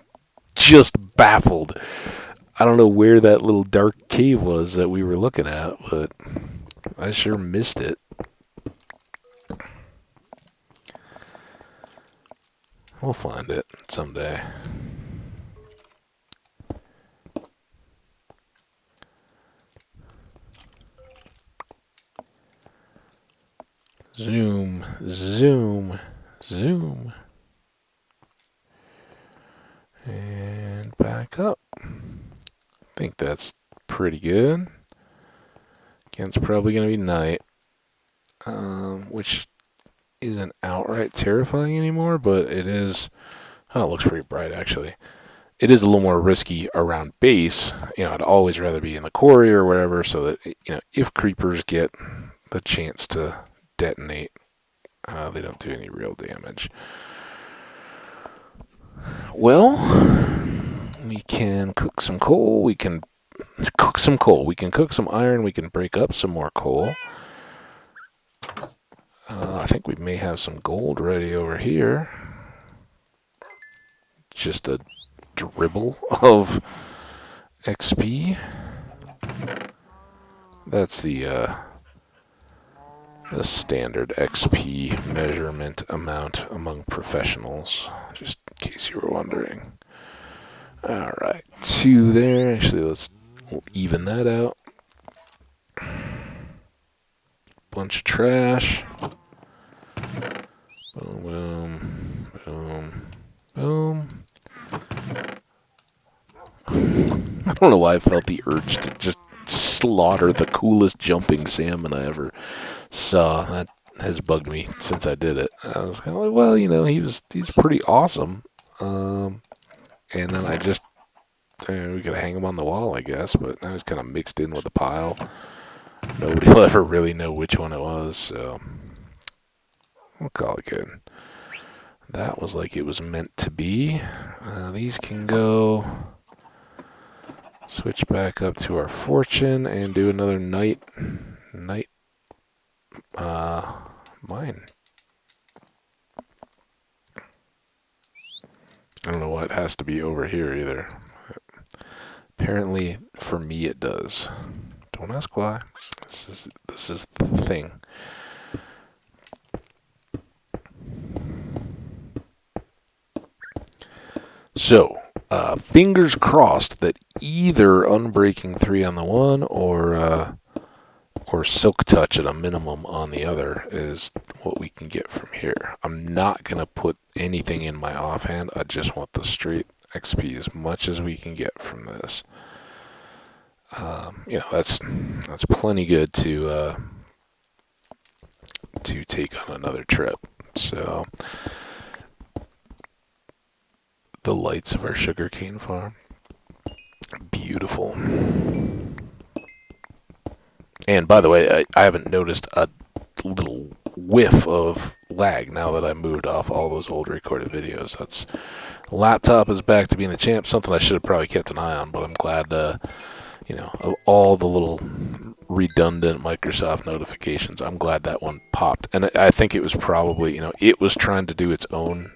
S1: just baffled. I don't know where that little dark cave was that we were looking at, but I sure missed it. We'll find it someday. Zoom, zoom, zoom. And back up. I think that's pretty good. Again, it's probably going to be night, which isn't outright terrifying anymore, but it is. Oh, it looks pretty bright, actually. It is a little more risky around base. I'd always rather be in the quarry or wherever, so that, if creepers get the chance to detonate, they don't do any real damage. Well, we can cook some coal. We can cook some coal. We can cook some iron. We can break up some more coal. I think we may have some gold ready over here. Just a dribble of XP. That's the standard XP measurement amount among professionals, just in case you were wondering. Alright, 2 there. Actually, we'll even that out. Bunch of trash. Boom, boom, boom, boom. I don't know why I felt the urge to just slaughter the coolest jumping salmon I ever saw. That has bugged me since I did it. I was kind of like, well, he's pretty awesome. And then I just, we could hang him on the wall, I guess, but now he's kind of mixed in with the pile. Nobody will ever really know which one it was, so we'll call it good. That was like it was meant to be. These can go. Switch back up to our fortune and do another night mine. I don't know why it has to be over here either. Apparently, for me, it does. Don't ask why. This is the thing. So, fingers crossed that either Unbreaking 3 on the one or Silk Touch at a minimum on the other is what we can get from here. I'm not going to put anything in my offhand. I just want the straight XP as much as we can get from this. That's plenty good to take on another trip. So, the lights of our sugarcane farm. Beautiful. And by the way, I haven't noticed a little whiff of lag now that I moved off all those old recorded videos. That's laptop is back to being a champ. Something I should have probably kept an eye on, but I'm glad. Of all the little redundant Microsoft notifications, I'm glad that one popped. And I think it was probably, it was trying to do its own,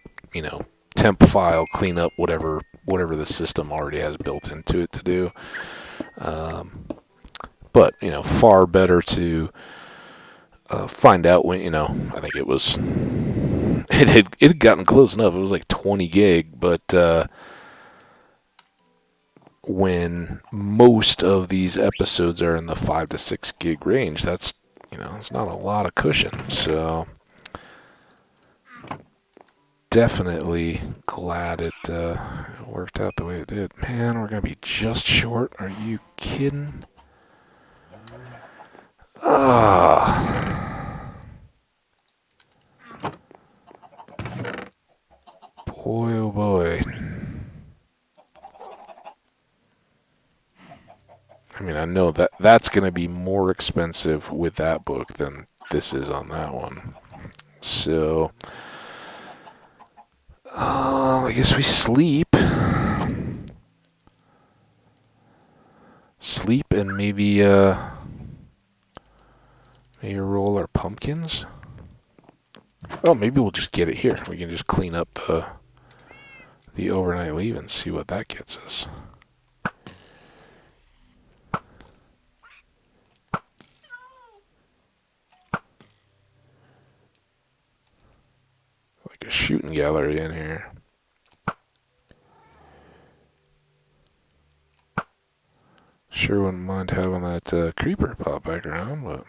S1: temp file cleanup, whatever the system already has built into it to do. But far better to find out when, I think it was, it had gotten close enough. It was like 20 gig, but when most of these episodes are in the 5 to 6 gig range, that's, it's not a lot of cushion. So definitely glad it worked out the way it did. Man, we're going to be just short. Are you kidding? Boy, oh boy. I mean, I know that's going to be more expensive with that book than this is on that one. So, I guess we sleep. Sleep and maybe roll our pumpkins. Oh, maybe we'll just get it here. We can just clean up the overnight leave and see what that gets us. Like a shooting gallery in here. Sure wouldn't mind having that creeper pop back around, but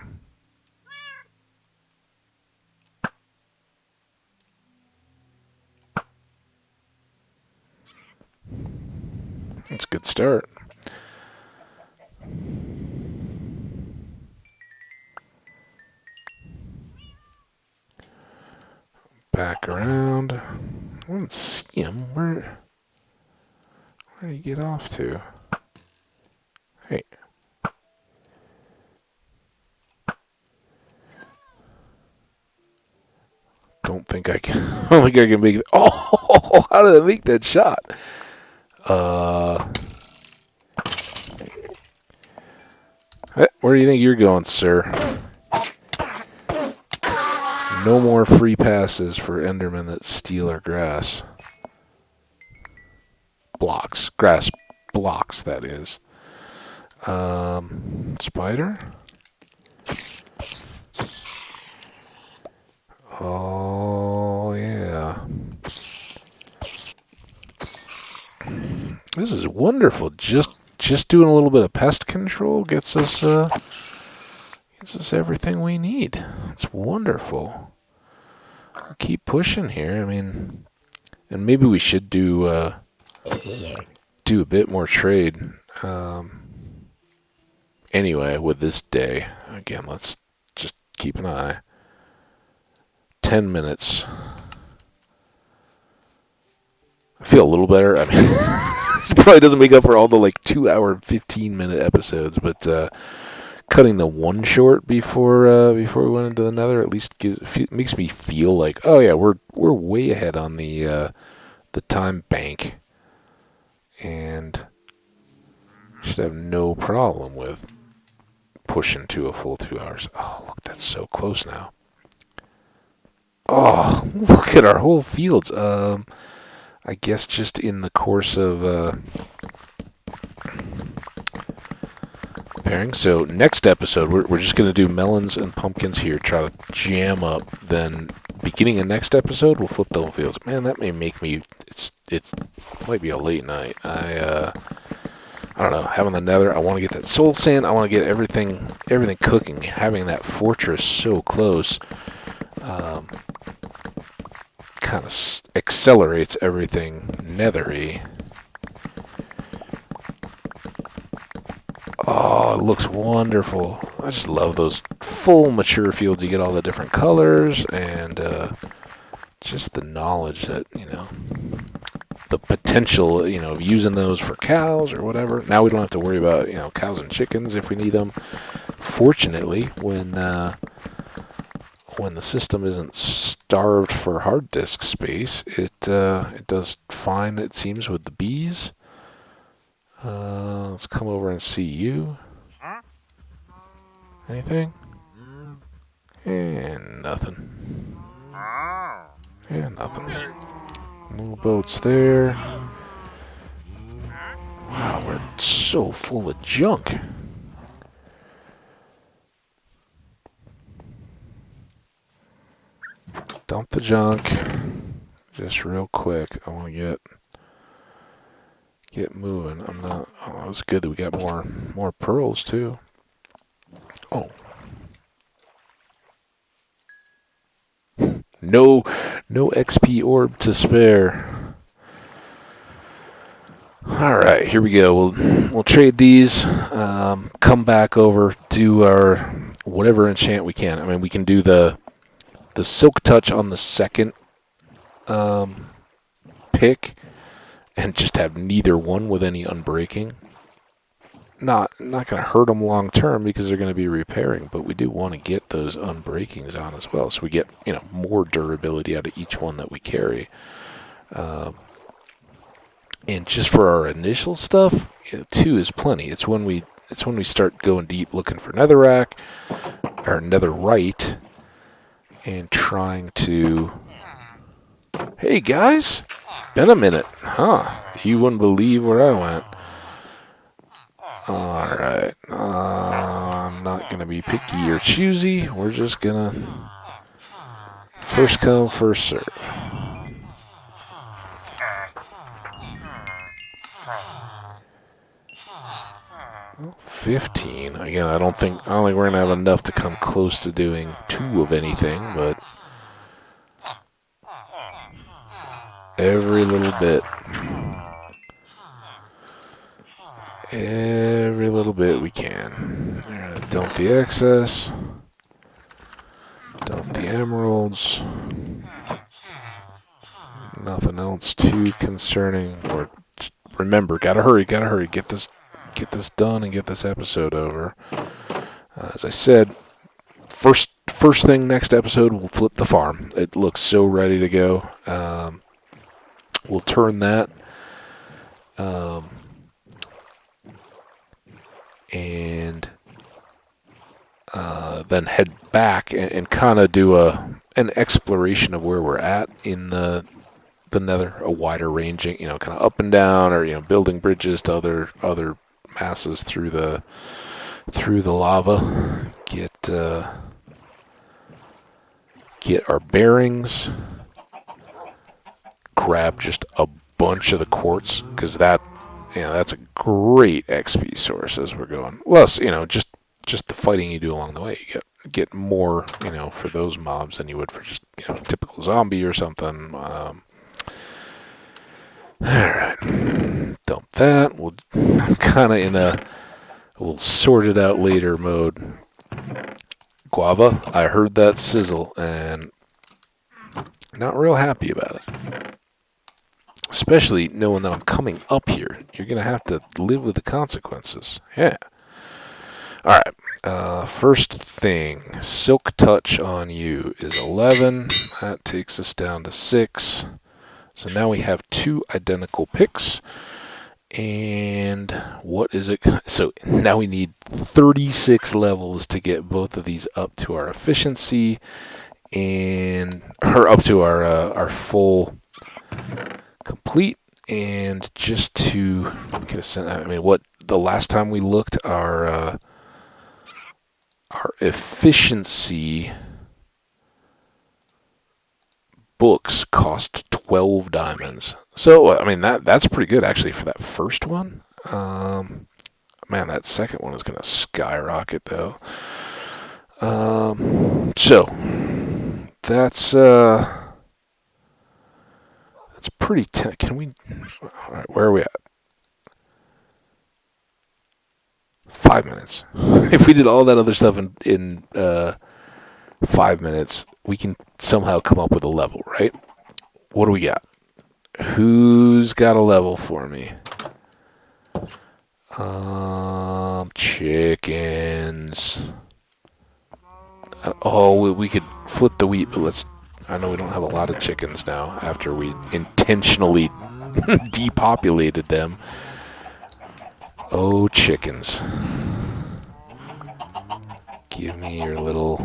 S1: it's a good start. Back around. I don't see him. Where did he get off to? Hey. I don't think I can make it. Oh, how did I make that shot? Where do you think you're going, sir? No more free passes for Endermen that steal our grass. Blocks. Grass blocks, that is. Spider? Oh, yeah. This is wonderful. Just doing a little bit of pest control gets us everything we need. It's wonderful. We'll keep pushing here. I mean, and maybe we should do a bit more trade. Anyway, with this day, again, let's just keep an eye. 10 minutes. I feel a little better. I mean, it probably doesn't make up for all the 2-hour and 15-minute episodes, but cutting the one short before we went into the nether at least makes me feel like, oh yeah, we're way ahead on the time bank, and should have no problem with pushing to a full 2 hours. Oh, look, that's so close now. Oh, look at our whole fields. I guess just in the course of preparing. So next episode, we're just going to do melons and pumpkins here, try to jam up. Then beginning of next episode, we'll flip the whole fields. Man, that may make me, it might be a late night. I don't know, having the nether, I want to get that soul sand, I want to get everything cooking. Having that fortress so close kind of accelerates everything nethery. Oh, it looks wonderful. I just love those full mature fields. You get all the different colors and just the knowledge that, the potential, of using those for cows or whatever. Now we don't have to worry about, cows and chickens if we need them. fortunately, when the system isn't starved for hard disk space, it does fine, it seems, with the bees. Let's come over and see you. Anything? And nothing. Yeah, nothing. No boats there. Wow, we're so full of junk. Dump the junk. Just real quick. I want to get moving. I'm not. Oh, it was good that we got more pearls too. Oh. No XP orb to spare. All right, here we go. We'll trade these. Come back over, do our whatever enchant we can. I mean, we can do the silk touch on the second pick, and just have neither one with any unbreaking. Not going to hurt them long term because they're going to be repairing, but we do want to get those unbreakings on as well, so we get more durability out of each one that we carry. And just for our initial stuff, 2 is plenty. It's when we start going deep looking for netherrack or netherite and trying to. Hey guys, been a minute, huh? You wouldn't believe where I went. Alright, I'm not going to be picky or choosy. We're just going to first come, first serve. 15. Again, I don't think we're going to have enough to come close to doing 2 of anything, but every little bit. Every little bit we can. We're going to dump the excess. Dump the emeralds. Nothing else too concerning. Or remember, gotta hurry. Get this done and get this episode over. As I said, first thing next episode, we'll flip the farm. It looks so ready to go. We'll turn that. And then head back and kind of do an exploration of where we're at in the nether, a wider ranging, kind of up and down, or building bridges to other masses through the lava. Get our bearings. Grab just a bunch of the quartz, because that's a great XP source as we're going. Plus, just the fighting you do along the way, you get more, for those mobs than you would for just, typical zombie or something. Alright. Dump that. We'll kind of we'll sort it out later mode. Guava, I heard that sizzle, and not real happy about it. Especially knowing that I'm coming up here. You're going to have to live with the consequences. Yeah. Alright. First thing, Silk Touch on you is 11. That takes us down to 6. So now we have 2 identical picks. And what is it? So now we need 36 levels to get both of these up to our efficiency and up to our full complete. And just to get a sense, what the last time we looked, our efficiency books cost 12 diamonds. So, that's pretty good, actually, for that first one. Man, that second one is going to skyrocket, though. So, that's pretty... Can we... All right, where are we at? 5 minutes. If we did all that other stuff in 5 minutes, we can somehow come up with a level, right? What do we got? Who's got a level for me? Chickens. Oh, we could flip the wheat, but let's... I know we don't have a lot of chickens now after we intentionally depopulated them. Oh, chickens. Give me your little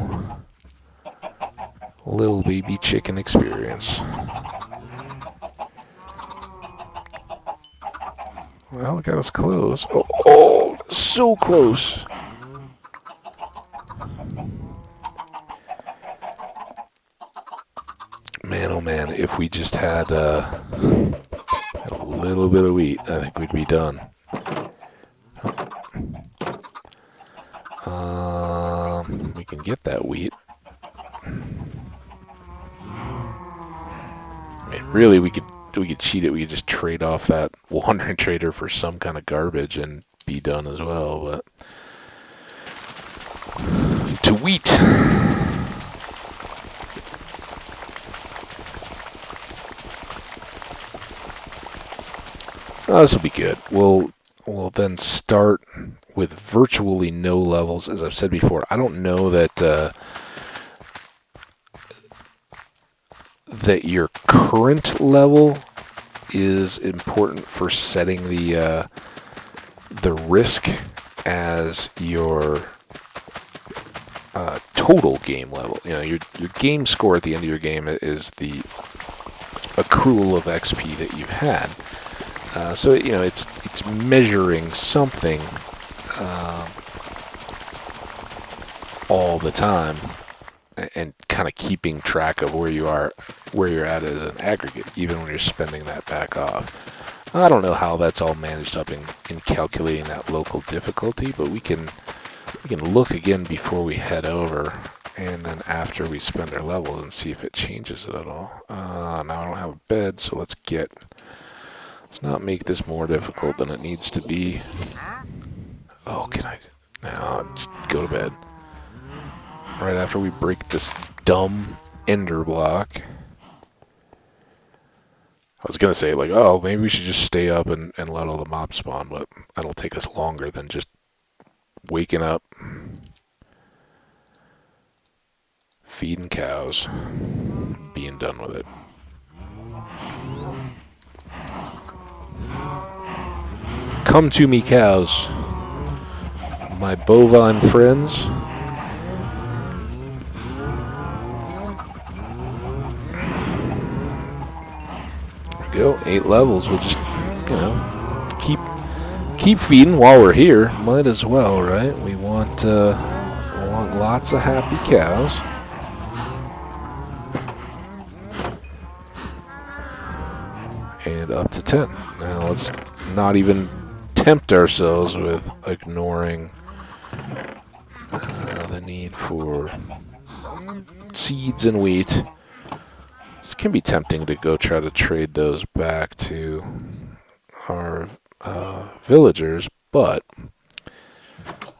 S1: baby chicken experience. Well, got us close. Oh, so close. Man, oh man, if we just had a little bit of wheat, I think we'd be done. We can get that wheat. I mean, really, we could cheat it. We could just trade off that wandering trader for some kind of garbage and be done as well. But to wheat. Oh, this will be good. We'll then start with virtually no levels. As I've said before, I don't know that that your current level is important for setting the risk as your total game level. You know, your game score at the end of your game is the accrual of XP that you've had. So you know it's measuring something all the time and kind of keeping track of where you're at as an aggregate, even when you're spending that back off. I don't know how that's all managed up in calculating that local difficulty, but we can look again before we head over, and then after we spend our levels and see if it changes it at all. Now I don't have a bed, so let's not make this more difficult than it needs to be. Oh, can I? No, just go to bed. Right after we break this dumb ender block. I was going to say, like, oh, maybe we should just stay up and let all the mobs spawn, but that'll take us longer than just waking up, feeding cows, being done with it. Come to me, cows, my bovine friends. There we go, 8 levels. We'll just, you know, keep feeding while we're here. Might as well, right? We want lots of happy cows. And up to 10. Now let's not even tempt ourselves with ignoring the need for seeds and wheat. It can be tempting to go try to trade those back to our villagers, but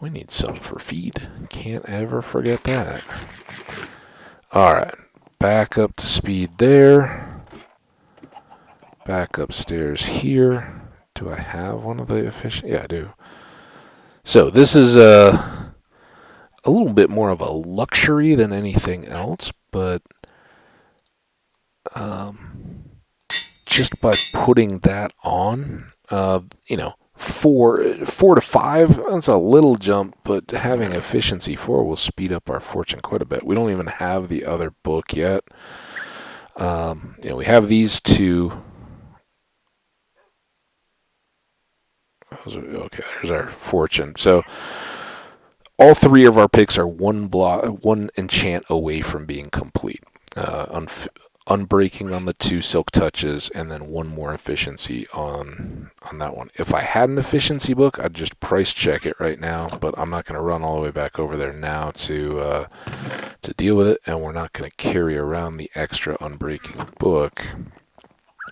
S1: we need some for feed. Can't ever forget that. Alright, back up to speed there. Back upstairs here. Do I have one of the efficient? Yeah, I do. So this is a little bit more of a luxury than anything else, but just by putting that on, you know, 4 to 5, that's a little jump, but having efficiency 4 will speed up our fortune quite a bit. We don't even have the other book yet. You know, we have these two. Okay, there's our fortune. So all 3 of our picks are one enchant away from being complete. Unbreaking on the 2 silk touches, and then 1 more efficiency on that one. If I had an efficiency book, I'd just price check it right now, but I'm not going to run all the way back over there now to deal with it, and we're not going to carry around the extra unbreaking book.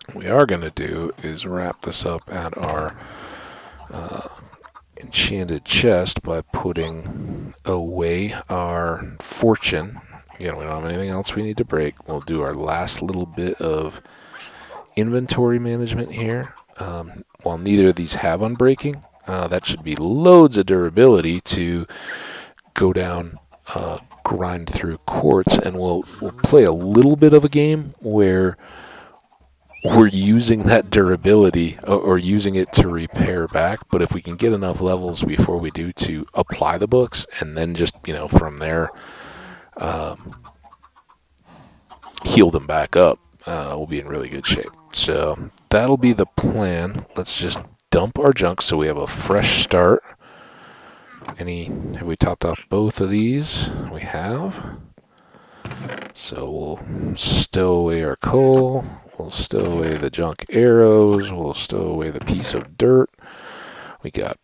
S1: What we are going to do is wrap this up at our enchanted chest by putting away our fortune. Again, we don't have anything else we need to break. We'll do our last little bit of inventory management here. While neither of these have unbreaking, That should be loads of durability to go down, grind through quartz, and we'll play a little bit of a game where we're using that durability or using it to repair back. But if we can get enough levels before we do to apply the books, and then just from there heal them back up, we'll be in really good shape. So that'll be the plan. Let's just dump our junk so we have a fresh start. Have we topped off both of these? We have. So we'll stow away our coal. We'll stow away the junk arrows. We'll stow away the piece of dirt. We got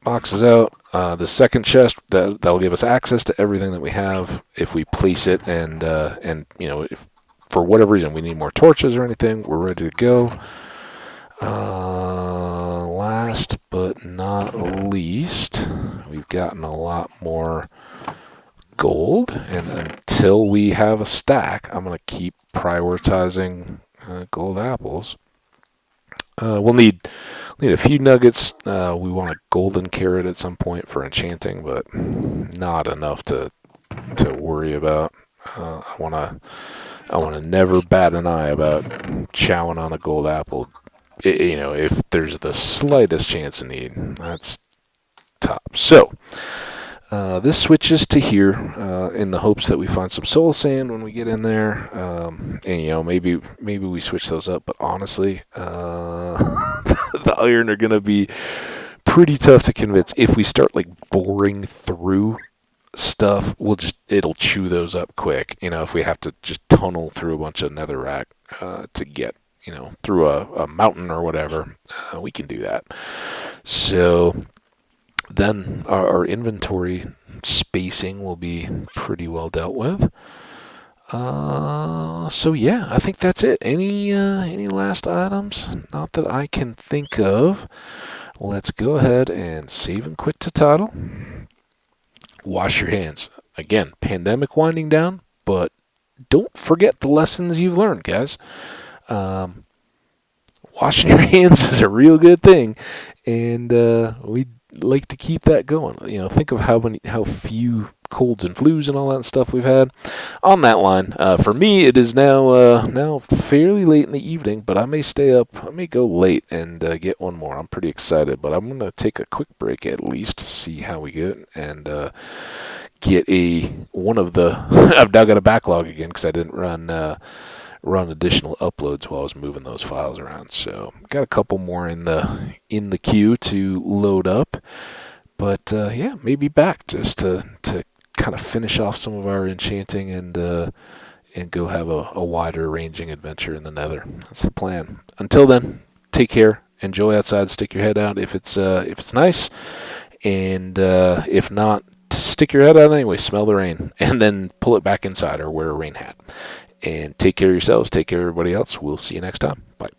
S1: boxes out. The second chest, that'll give us access to everything that we have if we place it, and if for whatever reason we need more torches or anything, we're ready to go. Last but not least, we've gotten a lot more gold, and until we have a stack, I'm going to keep prioritizing gold apples. We'll need a few nuggets. We want a golden carrot at some point for enchanting, but not enough to worry about. I want to never bat an eye about chowing on a gold apple. If there's the slightest chance of need, that's top. So this switches to here in the hopes that we find some soul sand when we get in there, and maybe we switch those up. But honestly, the iron are gonna be pretty tough to convince. If we start boring through stuff, it'll chew those up quick. If we have to just tunnel through a bunch of netherrack to get through a mountain or whatever, we can do that. So then our inventory spacing will be pretty well dealt with. So yeah, I think that's it. Any last items? Not that I can think of. Let's go ahead and save and quit to title. Wash your hands. Again, pandemic winding down, but don't forget the lessons you've learned, guys. Washing your hands is a real good thing, and we like to keep that going. Think of how few colds and flus and all that stuff we've had. On that line, for me, it is now fairly late in the evening, but I may stay up. I may go late and get one more. I'm pretty excited, but I'm gonna take a quick break at least to see how we get and get one of the. I've now got a backlog again because I didn't run additional uploads while I was moving those files around. So got a couple more in the queue to load up, but yeah, maybe back just to kind of finish off some of our enchanting and go have a wider ranging adventure in the nether. That's the plan. Until then, take care, enjoy outside, stick your head out if it's nice, and if not, stick your head out anyway, smell the rain, and then pull it back inside or wear a rain hat. And take care of yourselves. Take care of everybody else. We'll see you next time. Bye.